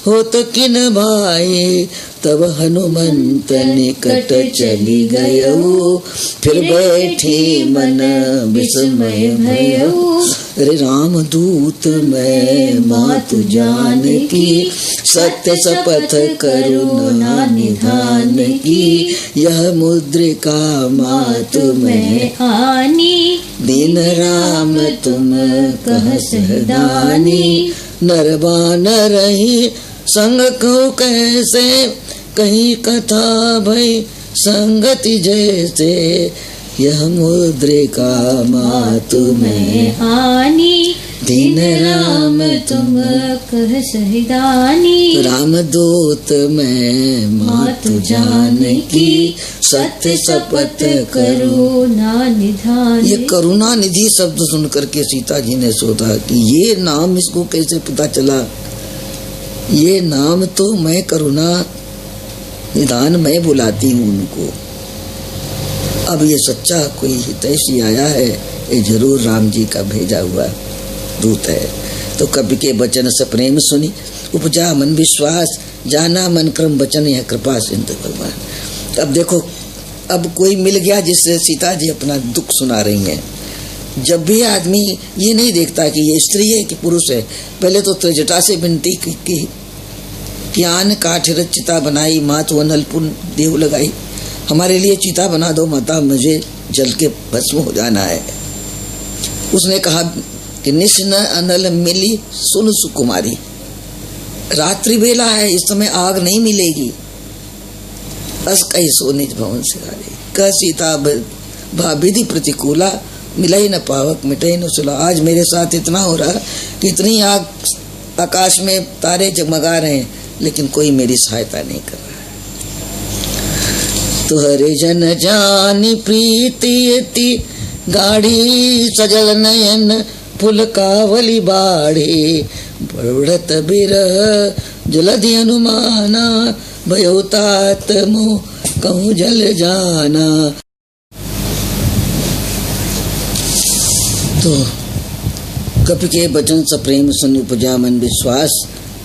होत किन भाई। तब हनुमंत निकट चली गयो, फिर बैठी मन विस्मय भयो। अरे राम दूत मैं मातु जानकी, सत्य शपथ करुणा निधान की, यह मुद्रिका मातु मैं आनी, दीन राम तुम कह सहदानी, नरबान रही संग को कैसे, कहीं कथा भई संगति जैसे, यह मुद्रिका मातु मैं आनी, दीन राम तुम कह सहदानी, राम दूत मैं मातु जानकी, सत्य शपथ करुणा निधान। ये करुणा निधि शब्द सुन करके सीता जी ने सोचा कि ये नाम इसको कैसे पता चला, ये नाम तो मैं करुणा निधान मैं बुलाती हूँ उनको। अब ये सच्चा कोई हितैषी आया है, ये जरूर राम जी का भेजा हुआ दूत है। तो कवि के वचन से प्रेम सुनी, उपजा मन विश्वास, जाना मन क्रम वचन, यह कृपा सिंधु भगवान। अब देखो, अब कोई मिल गया जिससे सीता जी अपना दुख सुना रही हैं। जब भी आदमी ये नहीं देखता कि ये स्त्री है कि पुरुष है, पहले तो त्रिजटा से विनती की कि आन काठ चिता बनाई, मात अनलपुन देव लगाई, हमारे लिए चिता बना दो माता, मुझे जल के भस्म हो जाना है। उसने कहा कि निश्न अनल मिली सुन सुकुमारी, रात्रि बेला है, इस समय आग नहीं मिलेगी। अस कही सो निज भवन से हारी, कह सीता भाविधि प्रतिकूला, मिला ही न पावक मिटे न सुला। आज मेरे साथ इतना हो रहा कि इतनी आग, आकाश में तारे जगमगा रहे हैं, लेकिन कोई मेरी सहायता नहीं कर रहा है। तुहरे जन जानी प्रीति गाढ़ी, सजल नयन फुल कावली बाढ़ी, बढ़त बिरह जलधि अनुमाना, भयो तात मोह कहूँ जल जाना। तो कपि के वचन स प्रेम सुन उपजा मन विश्वास,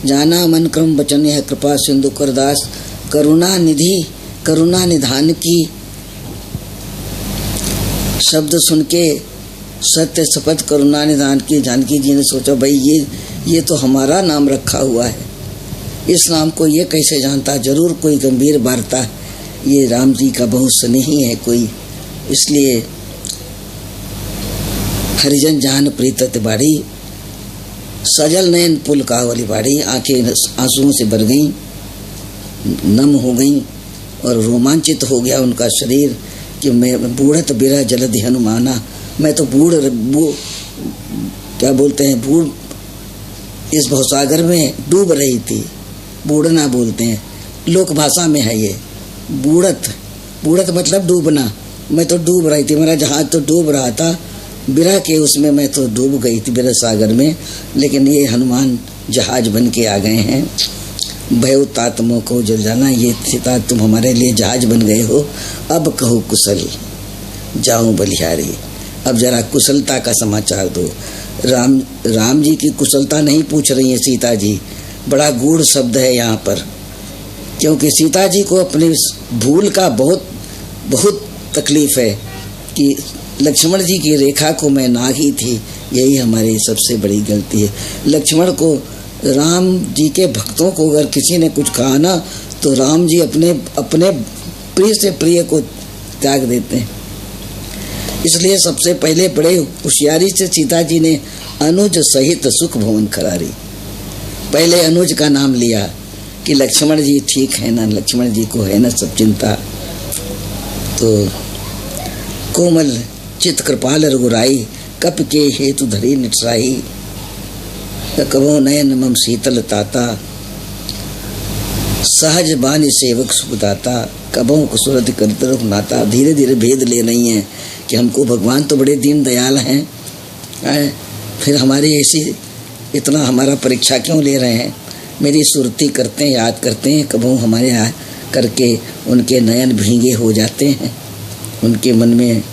जाना मन क्रम वचन यह कृपा सिंधु करदास, करुणा निधि करुणा निधान की शब्द सुन के सत्य शपथ करुणा निधान की जानकी जी ने सोचा, भाई ये तो हमारा नाम रखा हुआ है, इस नाम को ये कैसे जानता, जरूर कोई गंभीर वार्ता, ये राम जी का बहुत स्नेही है कोई, इसलिए हरिजन जान प्रीत बाड़ी, सजल नयन पुल कावली बाड़ी, आंखें आंसुओं से भर गईं, नम हो गईं और रोमांचित हो गया उनका शरीर कि मैं बूढ़त बिरह जलधि हनुमाना, मैं तो क्या बोलते हैं, बूढ़ इस भवसागर में डूब रही थी। बूढ़ना बोलते हैं, लोक भाषा में है ये बूढ़त, बूढ़त मतलब डूबना, मैं तो डूब रही थी, मेरा जहाज तो डूब रहा था, बिरह के उसमें मैं तो डूब गई थी बिरह सागर में, लेकिन ये हनुमान जहाज बन के आ गए हैं। भयो तात मोह को जल जाना, ये सीता तुम हमारे लिए जहाज बन गए हो, अब कहो कुशल जाऊं बलिहारी, अब जरा कुशलता का समाचार दो। राम जी की कुशलता नहीं पूछ रही है सीता जी, बड़ा गूढ़ शब्द है यहाँ पर, क्योंकि सीता जी को अपनी भूल का बहुत तकलीफ है कि लक्ष्मण जी की रेखा को मैं नागी थी, यही हमारी सबसे बड़ी गलती है। लक्ष्मण को, राम जी के भक्तों को अगर किसी ने कुछ कहा ना, तो राम जी अपने प्रिय से प्रिय को त्याग देते हैं। इसलिए सबसे पहले बड़े होशियारी से सीता जी ने अनुज सहित सुख भवन खरारी, पहले अनुज का नाम लिया कि लक्ष्मण जी ठीक है ना, लक्ष्मण जी को है ना सब चिंता। तो कोमल चित कृपाल रघुराई, कप के हेतु धरी निटराई, कबो नयन मम शीतल ताता, सहज बानी सेवक सुखदाता, कबो कुसुरत करतर नाता। धीरे धीरे भेद ले रही हैं कि हमको भगवान तो बड़े दीन दयाल हैं, फिर हमारी ऐसी इतना हमारा परीक्षा क्यों ले रहे हैं। मेरी सुरती करते हैं, याद करते हैं, कबो हमारे यहाँ करके उनके नयन भींगे हो जाते हैं, उनके मन में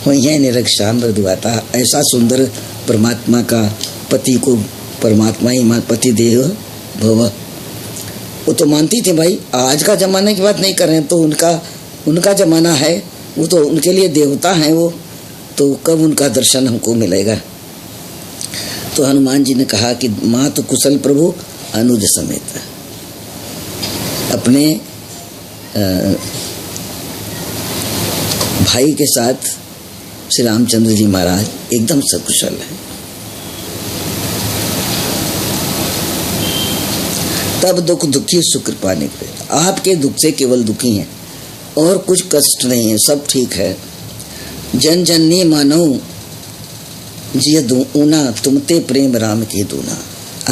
वही निरक्षा मृदुआता। ऐसा सुंदर परमात्मा का पति को परमात्मा ही पति देव भव, वो तो मानती थी भाई। आज का जमाने की बात नहीं कर रहे हैं, तो उनका जमाना है, वो तो उनके लिए देवता हैं वो, तो कब उनका दर्शन हमको मिलेगा। तो हनुमान जी ने कहा कि मात कुशल प्रभु अनुज समेत। अपने भाई के साथ श्री रामचंद्र जी महाराज एकदम सकुशल है। तब दुख दुखी सुख कृपा निकले। आपके दुख से केवल दुखी हैं और कुछ कष्ट नहीं है, सब ठीक है। जन जननी मानो जिय दूना, तुमते प्रेम राम की दूना।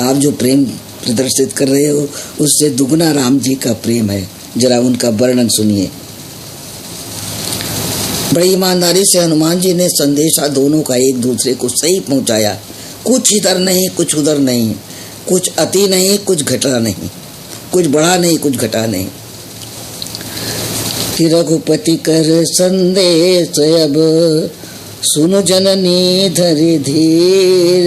आप जो प्रेम प्रदर्शित कर रहे हो उससे दुगना राम जी का प्रेम है। जरा उनका वर्णन सुनिए। बड़ी ईमानदारी से हनुमान जी ने संदेशा दोनों का एक दूसरे को सही पहुंचाया। कुछ इधर नहीं कुछ उधर नहीं, कुछ अति नहीं कुछ घटा नहीं, कुछ बढ़ा नहीं कुछ घटा नहीं। फिर रघुपति कर संदेश अब सुनो जननी धरि धीर।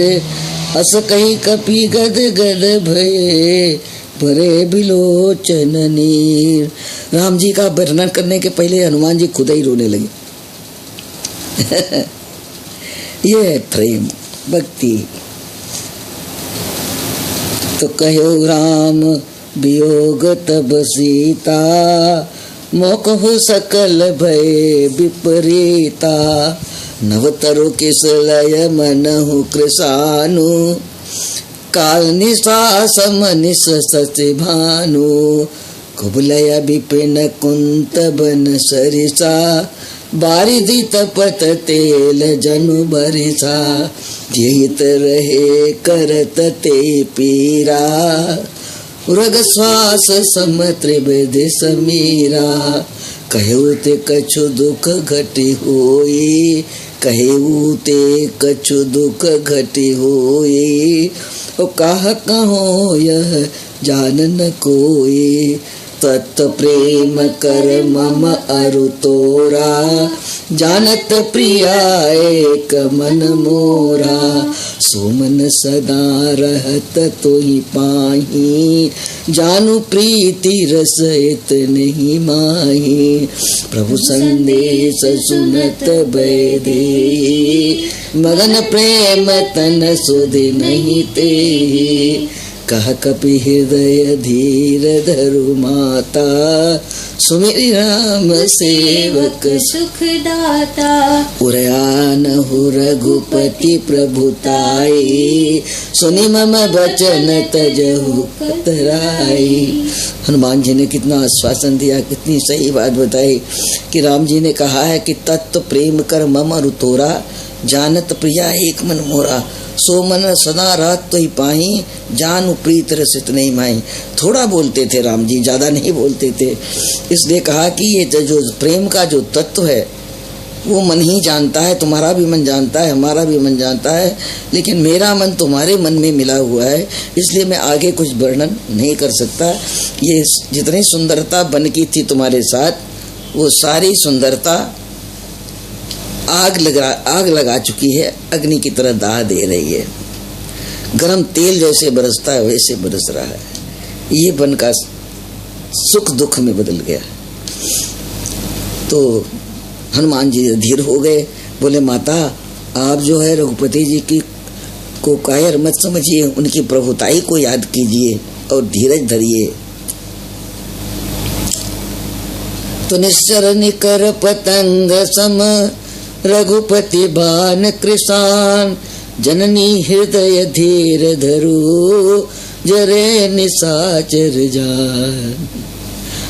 अस कही कपि गद गद भये भरे बिलोचन नीर। राम जी का वर्णन करने के पहले हनुमान जी खुद ही रोने लगे। ये है प्रेम भक्ति। तो कहो राम वियोग तब सीता, मोकहु सकल भय विपरीता। नवतरु किसलय मनहु कृशानु, काल निशा समनिस सचि भानु। कुबलय विपिन कुंत बन सरिसा, बारिधि तपत तेल जनु बरिसा। जिहित रहे करत ते पीरा, उरग श्वास सम त्रिविधि समीरा। कहु ते कछु दुख घटी होई, कहु ते कछु दुख घटी होई। ओ कह कहो यह जान न कोई, तत् प्रेम कर मम अरु तोरा। जानत प्रिया एक मन मोरा, सोमन सदा रहत तोहि पाही। जानू प्रीति रस इत नहीं माही, प्रभु संदेश सुनत बैदे। मगन प्रेम तन सुधि नहीं ते, कह कपि हृदय धीर धरु माता। सुमिरि राम सेवक सुख दाता, उरयान हो रघुपति प्रभुताई। सुनि मम बचन तजहु कतराई। हनुमान जी ने कितना आश्वासन दिया, कितनी सही बात बताई कि राम जी ने कहा है कि तत्व प्रेम कर मम अरु तोरा। जानत प्रिया एक मन मोरा, सो मन सदा रात तो ही पाही। जानु प्रीत रसित नहीं माही। थोड़ा बोलते थे राम जी, ज्यादा नहीं बोलते थे। इसलिए कहा कि ये जो प्रेम का जो तत्व है वो मन ही जानता है। तुम्हारा भी मन जानता है, हमारा भी मन जानता है, लेकिन मेरा मन तुम्हारे मन में मिला हुआ है, इसलिए मैं आगे कुछ वर्णन नहीं कर सकता। ये जितनी सुंदरता बन की थी तुम्हारे साथ, वो सारी सुंदरता आग लगा चुकी है, अग्नि की तरह दाह दे रही है। गरम तेल जैसे बरसता है वैसे बरस रहा है। ये बन का सुख दुख में बदल गया। तो हनुमान जी धीर हो गए, बोले माता आप जो है रघुपति जी की को कायर मत समझिए, उनकी प्रभुताई को याद कीजिए और धीरज धरिए। तो निश्चर निकर पतंग सम, रघुपति बान कृशान। जननी हृदय धीर धरु, जरे निशाचर जान।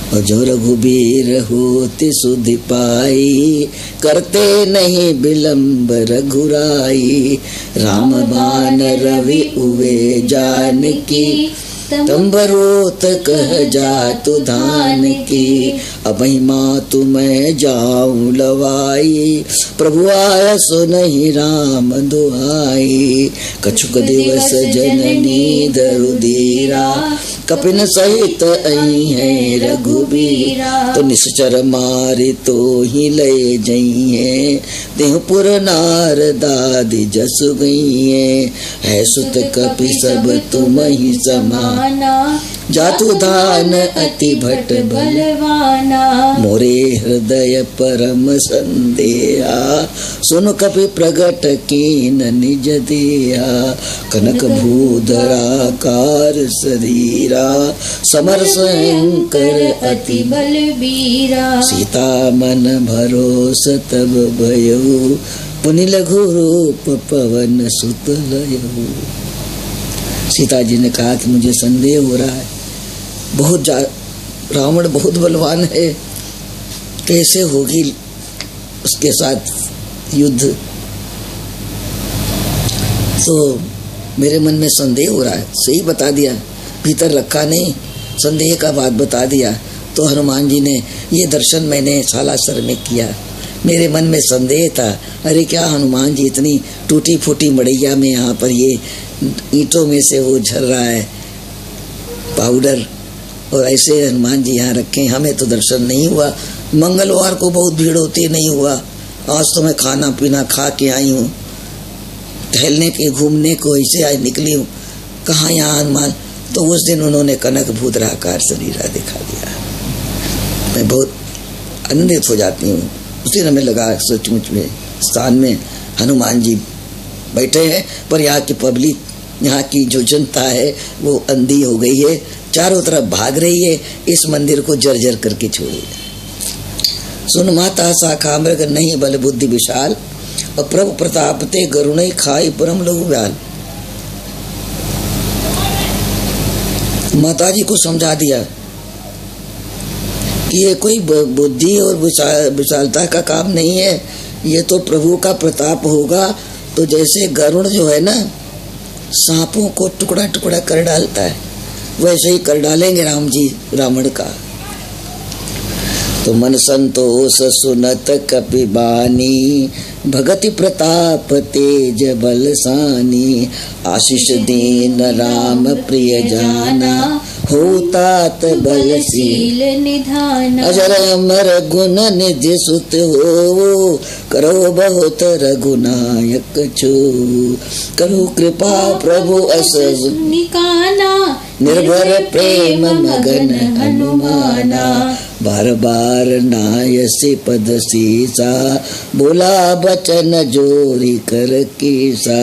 और जो रघुबीर होति सुधि पाई, करते नहीं विलंब रघुराई। राम बान रवि उवे जानकी, तंबरोत कह जातु धान की। अबहि मातु मैं जाऊं लवाई, प्रभु आया सो नहीं राम दुहाई। कछुक दिवस जननी धरु धीरा, कपिन सहित आई है रघुबीरा। तो निश्चर मारे तो ही ले जइए, देहपुर नार दादी जसु गई है सुत कपि सब तुम ही समा। जातु दान अति भट बलवाना। मोरे हृदय परम संदेहा सुन कपि प्रगट कीन निज देहा। कनक भूधराकार शरीरा समर शंकर अति बलबीरा। सीता मन भरोस तब भयो पुनि लघु रूप पवन सुत लयो। सीता जी ने कहा कि मुझे संदेह हो रहा है, रावण बहुत बलवान है, कैसे होगी उसके साथ युद्ध। तो मेरे मन में संदेह हो रहा है। सही बता दिया, भीतर रखा नहीं, संदेह का बात बता दिया। तो हनुमान जी ने ये दर्शन मैंने सालासर में किया, मेरे मन में संदेह था, अरे क्या हनुमान जी इतनी टूटी फूटी मड़ैया में यहाँ पर ये ईंटों में से वो झर रहा है पाउडर, और ऐसे हनुमान जी यहाँ रखे, हमें तो दर्शन नहीं हुआ। मंगलवार को बहुत भीड़ होती, नहीं हुआ। आज तो मैं खाना पीना खा के आई हूँ, टहलने के घूमने को ऐसे आज निकली हूँ, कहाँ यहाँ हनुमान। तो उस दिन उन्होंने कनक भूधराकार शरीरा दिखा दिया। मैं बहुत आनंदित हो जाती हूँ। उसी समय लगा सचमुच में स्थान में हनुमान जी बैठे हैं, पर यहाँ की पब्लिक, यहाँ की जो जनता है वो अंधी हो गई है, चारों तरफ भाग रही है, इस मंदिर को जर्जर करके छोड़िए। सुन माता शाखा मृग नहीं बल बुद्धि विशाल, और प्रभु प्रताप ते गरुण खाई परम लघु व्याल। माता जी को समझा दिया कि ये कोई बुद्धि और विशालता का काम नहीं है, ये तो प्रभु का प्रताप होगा। तो जैसे गरुड़ जो है ना, सांपों को टुकड़ा टुकड़ा कर डालता है, वैसे ही कर डालेंगे राम जी रावण का। तो मन संतोष सुनत कपि बानी, भगति प्रताप तेज बलसानी। आशीष दीन राम प्रिय जाना, होतात बलशील निधाना। अजर अमर गुण निधि सुत हो, करो बहुत रघुनायक छो। करो कृपा प्रभु अस निकाना, निर्भर प्रेम मगन हनुमाना। बार बार नायसी पद सीसा, बोला बचन जोरी कर कीसा।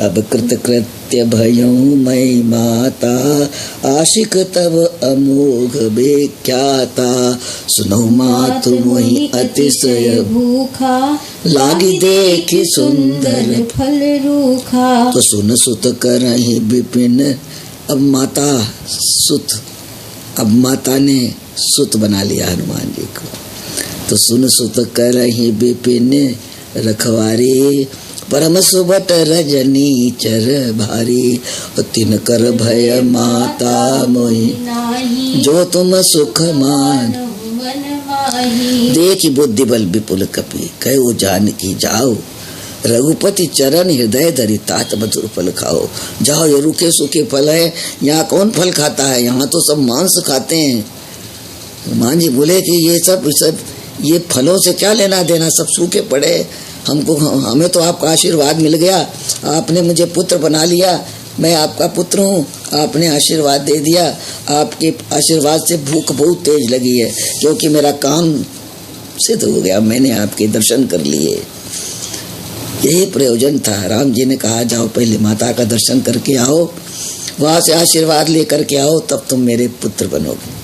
अब कृत कृत्य भयऊ मई माता, आशिक तब अमोघ विख्याता। सुनो मातु मोहि अतिशय भूखा, लागी देखी सुंदर फल रूखा। तो सुन सुत करहि विपिन, अब माता ने सुत बना लिया हनुमान जी को। तो सुन सुत करहि विपिन रखवारी, परम सुबट रजनी चर भारी। तिन कर भय माता मोहि, जो तुम सुख मान। देखी बुद्धि बल विपुल कपि, कहो जानकी जाओ। रघुपति चरण हृदय धरि, तात मधुर फल खाओ। जाओ, ये रूखे सूखे फल है, यहाँ कौन फल खाता है, यहाँ तो सब मांस खाते हैं। हनुमान जी बोले कि ये सब ये फलों से क्या लेना देना, सब सूखे पड़े। हमें तो आपका आशीर्वाद मिल गया, आपने मुझे पुत्र बना लिया, मैं आपका पुत्र हूँ, आपने आशीर्वाद दे दिया। आपके आशीर्वाद से भूख बहुत तेज लगी है, क्योंकि मेरा काम सिद्ध हो गया, मैंने आपके दर्शन कर लिए। यही प्रयोजन था। राम जी ने कहा जाओ पहले माता का दर्शन करके आओ, वहाँ से आशीर्वाद लेकर के आओ, तब तुम मेरे पुत्र बनोगे।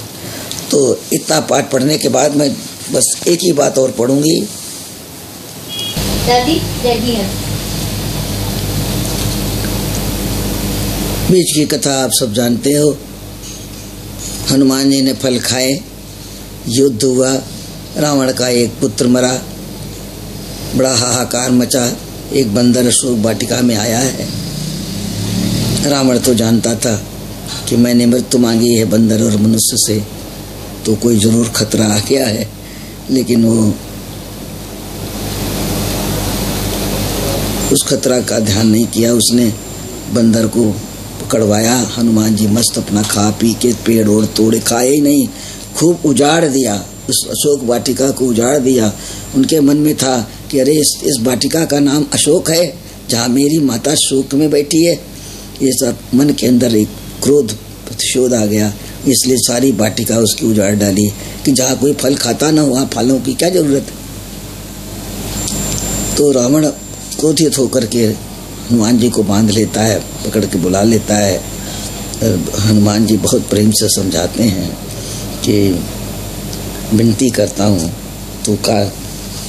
तो इतना पाठ पढ़ने के बाद मैं बस एक ही बात और पढ़ूंगी। दादी बीच की कथा आप सब जानते हो। हनुमान जी ने फल खाए, युद्ध हुआ, रावण का एक पुत्र मरा, बड़ा हाहाकार मचा। एक बंदर अशोक वाटिका में आया है। रावण तो जानता था कि मैंने मृत्यु मांगी है बंदर और मनुष्य से, तो कोई जरूर खतरा आ गया है, लेकिन वो उस खतरा का ध्यान नहीं किया। उसने बंदर को पकड़वाया। हनुमान जी मस्त अपना खा पी के पेड़ और तोड़े, खाए ही नहीं, खूब उजाड़ दिया, उस अशोक वाटिका को उजाड़ दिया। उनके मन में था कि अरे इस वाटिका का नाम अशोक है, जहाँ मेरी माता शोक में बैठी है। ये सब मन के अंदर एक क्रोध प्रतिशोध आ गया, इसलिए सारी वाटिका उसकी उजाड़ डाली कि जहाँ कोई फल खाता ना वहाँ फलों की क्या जरूरत है। तो रावण क्रोधित होकर के हनुमान जी को बांध लेता है, पकड़ के बुला लेता है। हनुमान जी बहुत प्रेम से समझाते हैं कि विनती करता हूँ तू का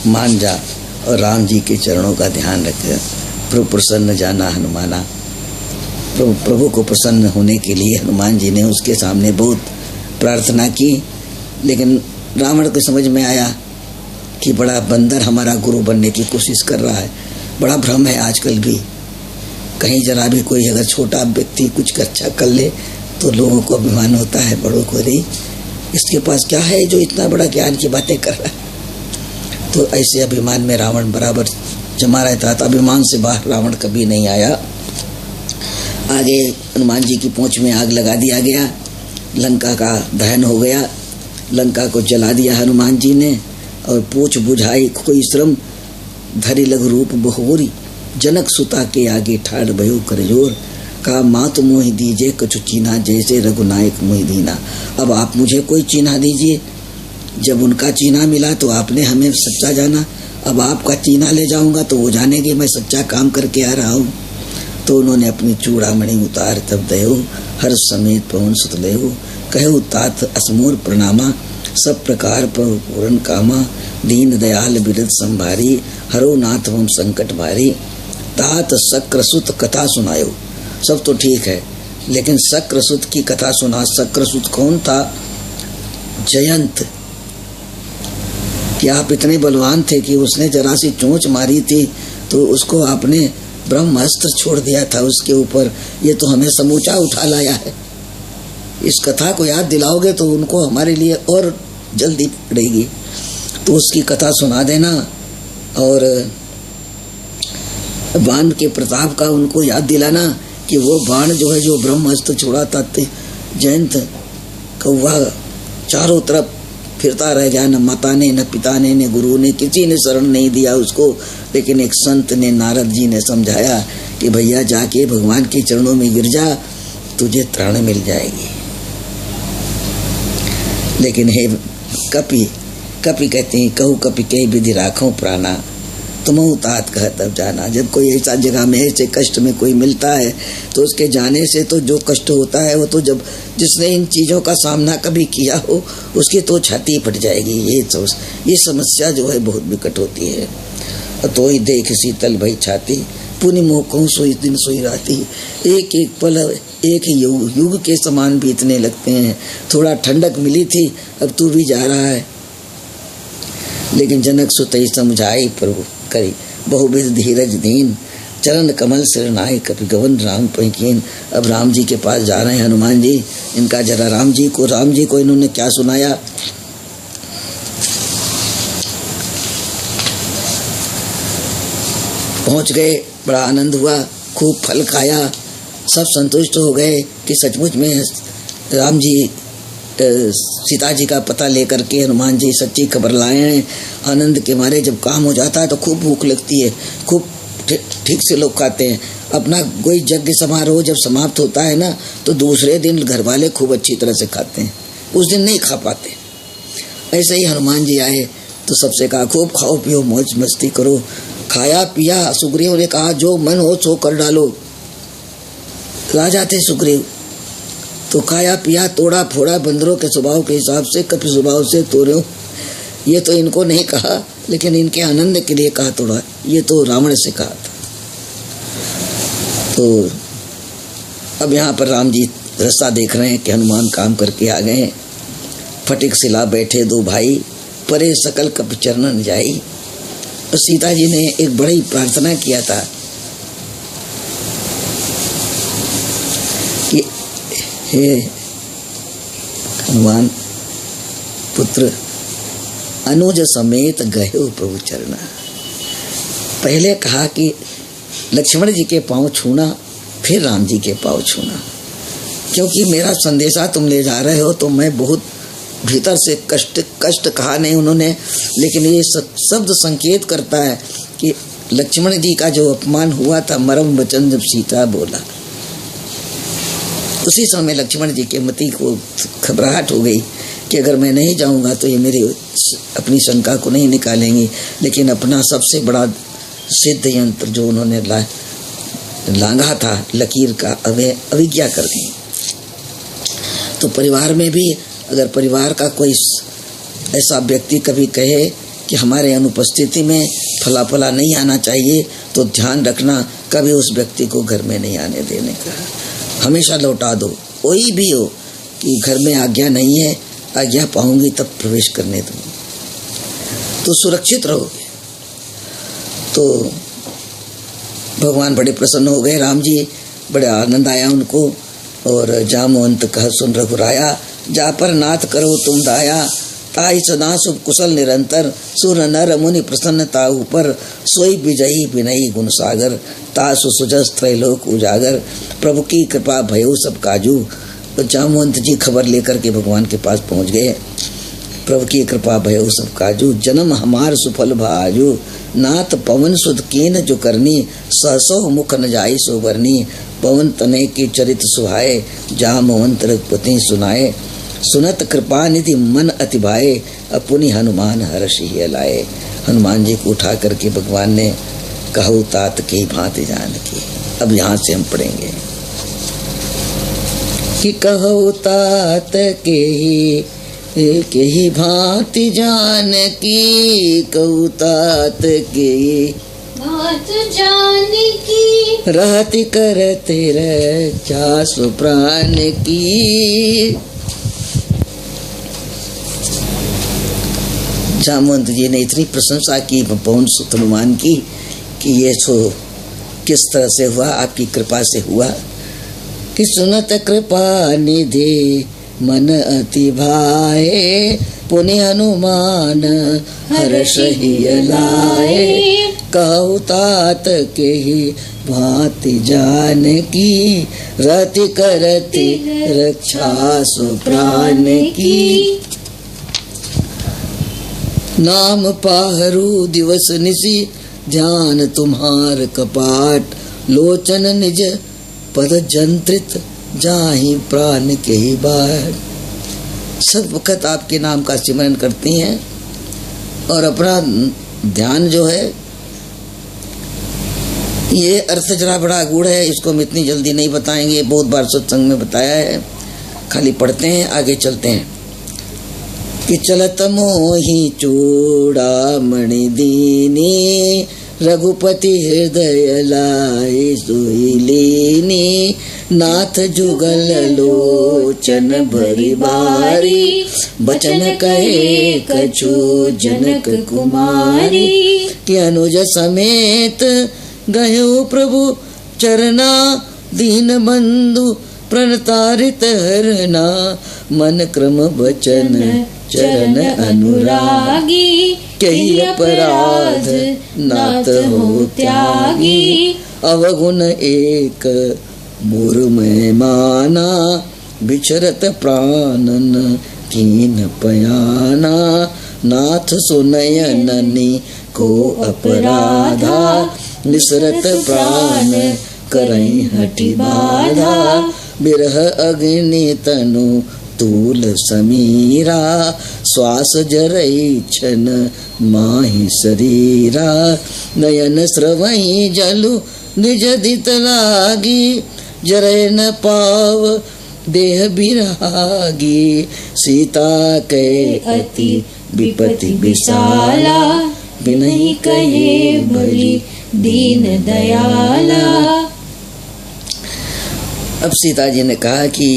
मान जा और राम जी के चरणों का ध्यान रख। प्रभु प्रसन्न जाना हनुमाना। प्रभु को प्रसन्न होने के लिए हनुमान जी ने उसके सामने बहुत प्रार्थना की, लेकिन रावण को समझ में आया कि बड़ा बंदर हमारा गुरु बनने की कोशिश कर रहा है। बड़ा भ्रम है आजकल भी, कहीं जरा भी कोई अगर छोटा व्यक्ति कुछ अच्छा कर ले तो लोगों को अभिमान होता है, बड़ों को नहीं, इसके पास क्या है जो इतना बड़ा ज्ञान की बातें कर रहा है। तो ऐसे अभिमान में रावण बराबर जमा रहता था। अभिमान से बाहर रावण कभी नहीं आया। आगे हनुमान जी की पूंछ में आग लगा दिया गया, लंका का दहन हो गया, लंका को जला दिया हनुमान जी ने और पूंछ बुझाई कोई श्रम, धरि लघु रूप बहोरी, जनक सुता के आगे ठाड़ भयो कर जोर, का मात मोहि दीजिए कछु चीन्हा जैसे रघुनायक मोहि दीना। अब आप मुझे कोई चिन्हा दीजिए। जब उनका चिन्हा मिला तो आपने हमें सच्चा जाना, अब आपका चिन्हा ले जाऊंगा तो वो जानेंगे मैं सच्चा काम करके आ रहा हूँ। तो उन्होंने अपनी चूड़ामणि उतार तब दयो, हर समेत पवन सुत लेहु, कहु तात असमोर प्रणामा, सब प्रकार प्रभु पूरन कामा, दीन दयाल बिरद संभारी, हरो नाथ मम संकट भारी, तात शक्रसुत कथा सुनायो। सब तो ठीक है, लेकिन शक्रसुत की कथा सुना। शक्रसुत कौन था? जयंत। कि आप इतने बलवान थे कि उसने जरा सी चोंच मारी थी तो उसको आपने ब्रह्मास्त्र छोड़ दिया था उसके ऊपर, ये तो हमें समूचा उठा लाया है। इस कथा को याद दिलाओगे तो उनको हमारे लिए और जल्दी पड़ेगी, तो उसकी कथा सुना देना। और बाण के प्रताप का उनको याद दिलाना कि वो बाण जो है जो ब्रह्मास्त्र छोड़ा था जयंत कौवा चारों तरफ फिरता रह गया, न माता ने न पिता ने न गुरु ने किसी ने शरण नहीं दिया उसको, लेकिन एक संत ने नारद जी ने समझाया कि भैया जाके भगवान के चरणों में गिर जा, तुझे त्राण मिल जाएगी। लेकिन हे कपि कहते हैं कहू कपि कई विधि राखो प्राणा, तुम तात कह तब जाना। जब कोई ऐसा जगह में ऐसे कष्ट में कोई मिलता है तो उसके जाने से तो जो कष्ट होता है वो तो जब जिसने इन चीज़ों का सामना कभी किया हो उसकी तो छाती फट जाएगी। ये समस्या जो है बहुत विकट होती है। तो ही देख शीतल भई छाती, पुनि मोह कहूँ सोई दिन सोई राती। एक एक पल एक ही युग के समान बीतने लगते हैं। थोड़ा ठंडक मिली थी, अब तू भी जा रहा है। लेकिन जनक सुतई समझाई प्रभु करी, बहुविध धीरज दीन, चरण कमल सिरनाए कपि गवन राम पैकीन। अब राम जी के पास जा रहे हैं हनुमान जी। इनका जरा राम जी को इन्होंने क्या सुनाया। पहुंच गए, बड़ा आनंद हुआ, खूब फल खाया, सब संतुष्ट हो गए कि सचमुच में राम जी सीता जी का पता लेकर के हनुमान जी सच्ची खबर लाए हैं। आनंद के मारे जब काम हो जाता है तो खूब भूख लगती है, खूब ठीक से लोग खाते हैं। अपना कोई यज्ञ समारोह जब समाप्त होता है ना तो दूसरे दिन घर वाले खूब अच्छी तरह से खाते हैं, उस दिन नहीं खा पाते। ऐसे ही हनुमान जी आए तो सबसे कहा खूब खाओ पियो मौज मस्ती करो। खाया पिया, सुग्रीव ने कहा जो मन हो सो कर डालो। राजा थे सुग्रीव, तो खाया पिया तोड़ा फोड़ा बंदरों के स्वभाव के हिसाब से, कपि स्वभाव से तोड़ो। ये तो इनको नहीं कहा, लेकिन इनके आनंद के लिए कहा तोड़ा, ये तो रावण से कहा था। तो अब यहाँ पर राम जी रास्ता देख रहे हैं कि हनुमान काम करके आ गए। फटिक सिला बैठे दो भाई, परे सकल कपि चरणन जाई। और सीता जी ने एक बड़ी प्रार्थना किया था कि हे हनुमान पुत्र अनुज समेत गयो प्रभु चरणा। पहले कहा कि लक्ष्मण जी के पांव छूना, फिर राम जी के पांव छूना, क्योंकि मेरा संदेशा तुम ले जा रहे हो। तो मैं बहुत भीतर से कष्ट कहा नहीं उन्होंने, लेकिन ये शब्द संकेत करता है कि लक्ष्मण जी का जो अपमान हुआ था, मरम वचन जब सीता बोला, उसी समय लक्ष्मण जी के मति को घबराहट हो गई कि अगर मैं नहीं जाऊंगा तो ये मेरी अपनी शंका को नहीं निकालेंगी, लेकिन अपना सबसे बड़ा सिद्ध यंत्र जो उन्होंने लांघा था लकीर का अविज्ञा कर दी। तो परिवार में भी अगर परिवार का कोई ऐसा व्यक्ति कभी कहे कि हमारे अनुपस्थिति में फला फला नहीं आना चाहिए, तो ध्यान रखना कभी उस व्यक्ति को घर में नहीं आने देने का, हमेशा लौटा दो। कोई भी हो कि घर में आज्ञा नहीं है, आज्ञा पाऊंगी तब प्रवेश करने दो, तो सुरक्षित रहोगे। तो भगवान बड़े प्रसन्न हो गए, राम जी बड़े आनंद आया उनको। और जामवंत कह सुन रघुराया, जा पर नाथ करो तुम दाया, ताई सदा शुभ कुशल निरंतर, सुर नर मुनि प्रसन्नता ऊपर, सोई विजयी विनयी गुण सागर, तासु सुजस त्रैलोक उजागर, प्रभु की कृपा भयो सब काजू। तो जामवंत जी खबर लेकर के भगवान के पास पहुंच गए, प्रभु की कृपा भयो सब काजू, जन्म हमार सुफल भाजू, नाथ पवन सुध कीन जो करनी, सहसो मुख न जाई सो बरनी, पवन तनय की चरित सुहाए, जामवंत रघुपति सुनाए, सुनत कृपा निधि मन अति भाए, अपनी हनुमान हर्ष ही लाए। हनुमान जी को उठा करके भगवान ने कहु तात की भांति जान की। अब यहाँ से हम पढ़ेंगे कि कहु तात के ही भांति जान की, कहु तात के बात जान की, रहति करते रक्षा सुप्राण की। जामवंत जी ने इतनी प्रशंसा की पवन सुत हनुमान की कि ये सो किस तरह से हुआ, आपकी कृपा से हुआ कि सुनत कृपा निधि मन अति भाए, पुनि हनुमान हर्ष ही लाए, कहु तात के ही भांति जान की, रति करति रक्षा सुप्राण की। नाम पाहरू दिवस निशि, ध्यान तुम्हार कपाट, लोचन निज पद जंत्रित, जाहि प्राण के ही बाट। सब वक्त आपके नाम का सिमरन करती हैं और अपना ध्यान जो है, ये अर्थ जरा बड़ा गूढ़ है, इसको हम इतनी जल्दी नहीं बताएंगे, बहुत बार सत्संग में बताया है, खाली पढ़ते हैं आगे चलते हैं कि चलत मोहि चूड़ामणि दीनी, रघुपति हृदय लाई सोई लीनी, नाथ जुगल लोचन भरी बारी, बचन कहे कछु जनक कुमारी, कि अनुज समेत गयो प्रभु चरना, दीन बंधु प्रणतारित हरना, मन क्रम वचन चरण अनुरागी, कही अपराध नाथ हो त्यागी, अवगुण एक मोर में माना, बिचरत प्राणन कीन पयाना, नाथ सुनयननी को अपराधा, निसरत प्राण करई हटि बाधा, बिरह अग्नि तनु तूल समीरा, श्वास जरई छन माहि शरीरा, नयन स्रवई जलु निज दित लागी, जरय न पाव देह बिरागी, सीता के अति विपति विशाला, बिनहि कहे भली दीन दयाला। अब सीता जी ने कहा कि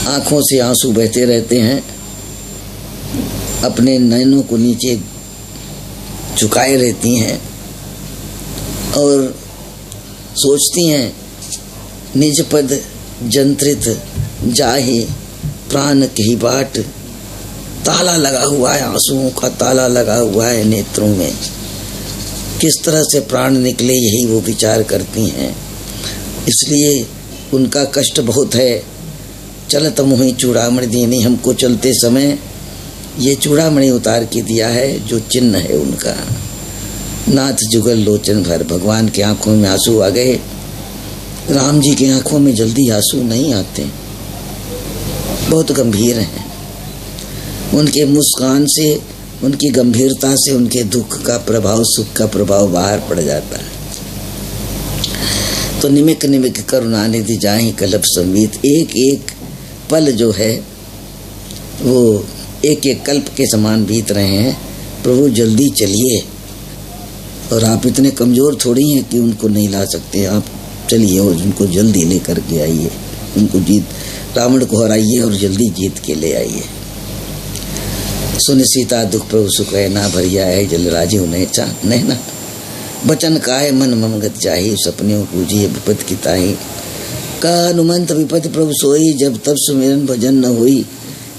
आंखों से आंसू बहते रहते हैं, अपने नयनों को नीचे झुकाए रहती हैं और सोचती हैं, निज पद जंत्रित जाहि प्राण की बाट, ताला लगा हुआ है, आंसुओं का ताला लगा हुआ है नेत्रों में, किस तरह से प्राण निकले यही वो विचार करती हैं। इसलिए उनका कष्ट बहुत है। चलत मोहि चूड़ामणि दीनी, हमको चलते समय ये चूड़ामणि उतार के दिया है जो चिन्ह है उनका। नाथ जुगल लोचन भर, भगवान की आंखों में आंसू आ गए राम जी की आंखों में जल्दी आंसू नहीं आते, बहुत गंभीर हैं। उनके मुस्कान से, उनकी गंभीरता से उनके दुख का प्रभाव, सुख का प्रभाव बाहर पड़ जाता है। तो निमिक निमिक करुणानिधि जाहि कल्प संवीत, एक एक पल जो है वो एक एक कल्प के समान बीत रहे हैं। प्रभु जल्दी चलिए, और आप इतने कमजोर थोड़ी हैं कि उनको नहीं ला सकते। आप चलिए और उनको जल्दी लेकर के आइए, उनको जीत, रावण को हराइए और जल्दी जीत के ले आइए। सुन सीता दुख प्रभु सुख है, ना भरिया है जल राजी उन्हें चा नैना, बचन काहे मन ममगत चाही, सपने पूजिए विपत की ताही। का हनुमंत विपत प्रभु सोई, जब तब सुमिरन भजन न हुई।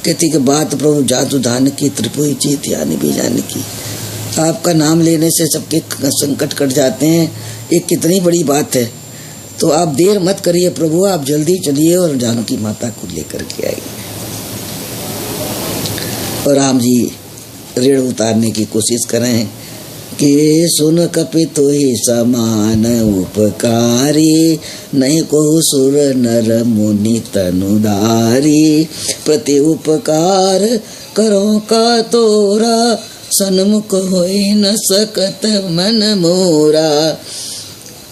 कहती कि बात प्रभु जातु धान की, त्रिपुई चीत यानी भी जान की। आपका नाम लेने से सबके संकट कट जाते हैं, एक कितनी बड़ी बात है। तो आप देर मत करिए प्रभु, आप जल्दी चलिए और जानकी माता को लेकर के आइए। और राम जी ऋण उतारने की कोशिश कर रहे हैं कि सुन कपित ही समान उपकारी, नहीं को सुर नर मुनि तनुधारी। प्रति उपकार करो का तोरा, सन्मुख होई न सकत मन मोरा।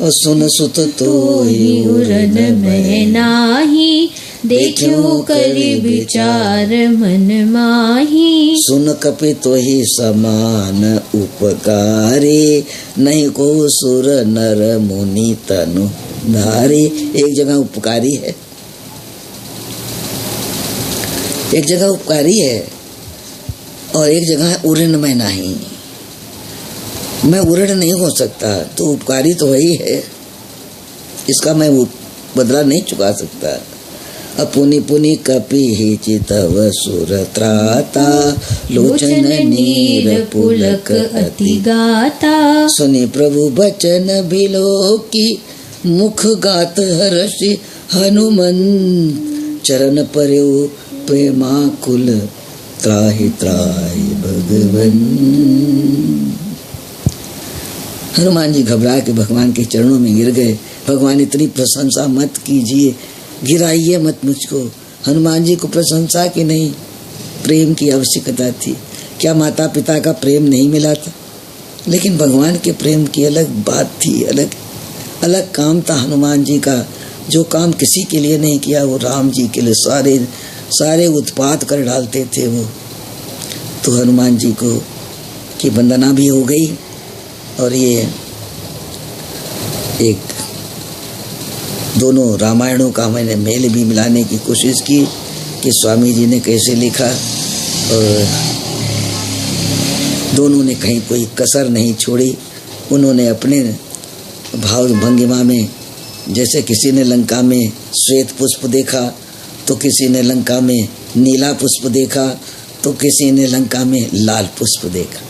और सुन सुत तो ही उरन में नाही, देखियो करी विचार मन माही। सुन कपि तो ही समान उपकारी, नहीं को सुर नर मुनि तनु धारी। एक जगह उपकारी है, एक जगह उपकारी है, और एक जगह है उरण में नहीं। मैं उरण नहीं हो सकता, तो उपकारी तो वही है, इसका मैं बदला नहीं चुका सकता। अपुनि पुनि कपि ही चितव सुर त्राता, लोचन नीर पुलक अति गाता। सुनि प्रभु बचन बिलोकी, मुख गात हर्षि हनुमंत। चरण पर्यो प्रेमाकुल, त्राहि त्राहि भगवन। हनुमान जी घबरा के भगवान के चरणों में गिर गए। भगवान इतनी प्रशंसा मत कीजिए, गिराइए मत मुझको। हनुमान जी को प्रशंसा की नहीं, प्रेम की आवश्यकता थी। क्या माता पिता का प्रेम नहीं मिला था? लेकिन भगवान के प्रेम की अलग बात थी, अलग काम था हनुमान जी का। जो काम किसी के लिए नहीं किया, वो राम जी के लिए सारे उत्पात कर डालते थे वो। तो हनुमान जी को की वंदना भी हो गई। और ये एक दोनों रामायणों का मैंने मेल भी मिलाने की कोशिश की कि स्वामी जी ने कैसे लिखा, और दोनों ने कहीं कोई कसर नहीं छोड़ी। उन्होंने अपने भाव भंगिमा में, जैसे किसी ने लंका में श्वेत पुष्प देखा, तो किसी ने लंका में नीला पुष्प देखा, तो किसी ने लंका में लाल पुष्प देखा।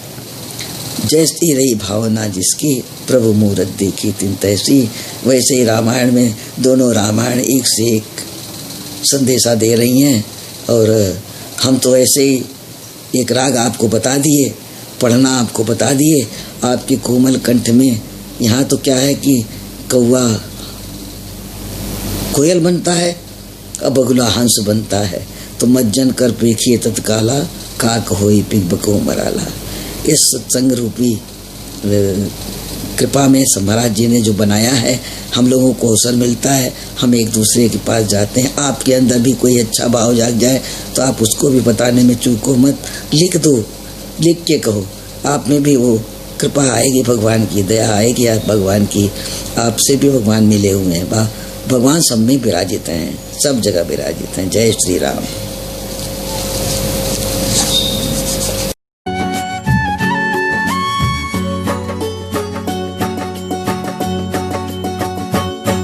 जैसी रही भावना जिसकी, प्रभु मूरत देखी तिन तैसी। वैसे ही रामायण में दोनों रामायण एक से एक संदेशा दे रही हैं। और हम तो ऐसे ही एक राग आपको बता दिए, पढ़ना आपको बता दिए आपके कोमल कंठ में। यहाँ तो क्या है कि कौवा कोयल बनता है, अब बगुला हंस बनता है। तो मज्जन कर पेखिए तत्काला, काक होई पिबको मराला। इस सत्संग रूपी कृपा में महाराज जी ने जो बनाया है, हम लोगों को अवसर मिलता है, हम एक दूसरे के पास जाते हैं। आपके अंदर भी कोई अच्छा भाव जाग जाए तो आप उसको भी बताने में चूको मत, लिख दो, लिख के कहो। आप में भी वो कृपा आएगी, भगवान की दया आएगी, आप भगवान की, आपसे भी भगवान मिले हुए हैं। भगवान सब में विराजित हैं, सब जगह विराजित हैं। जय श्री राम।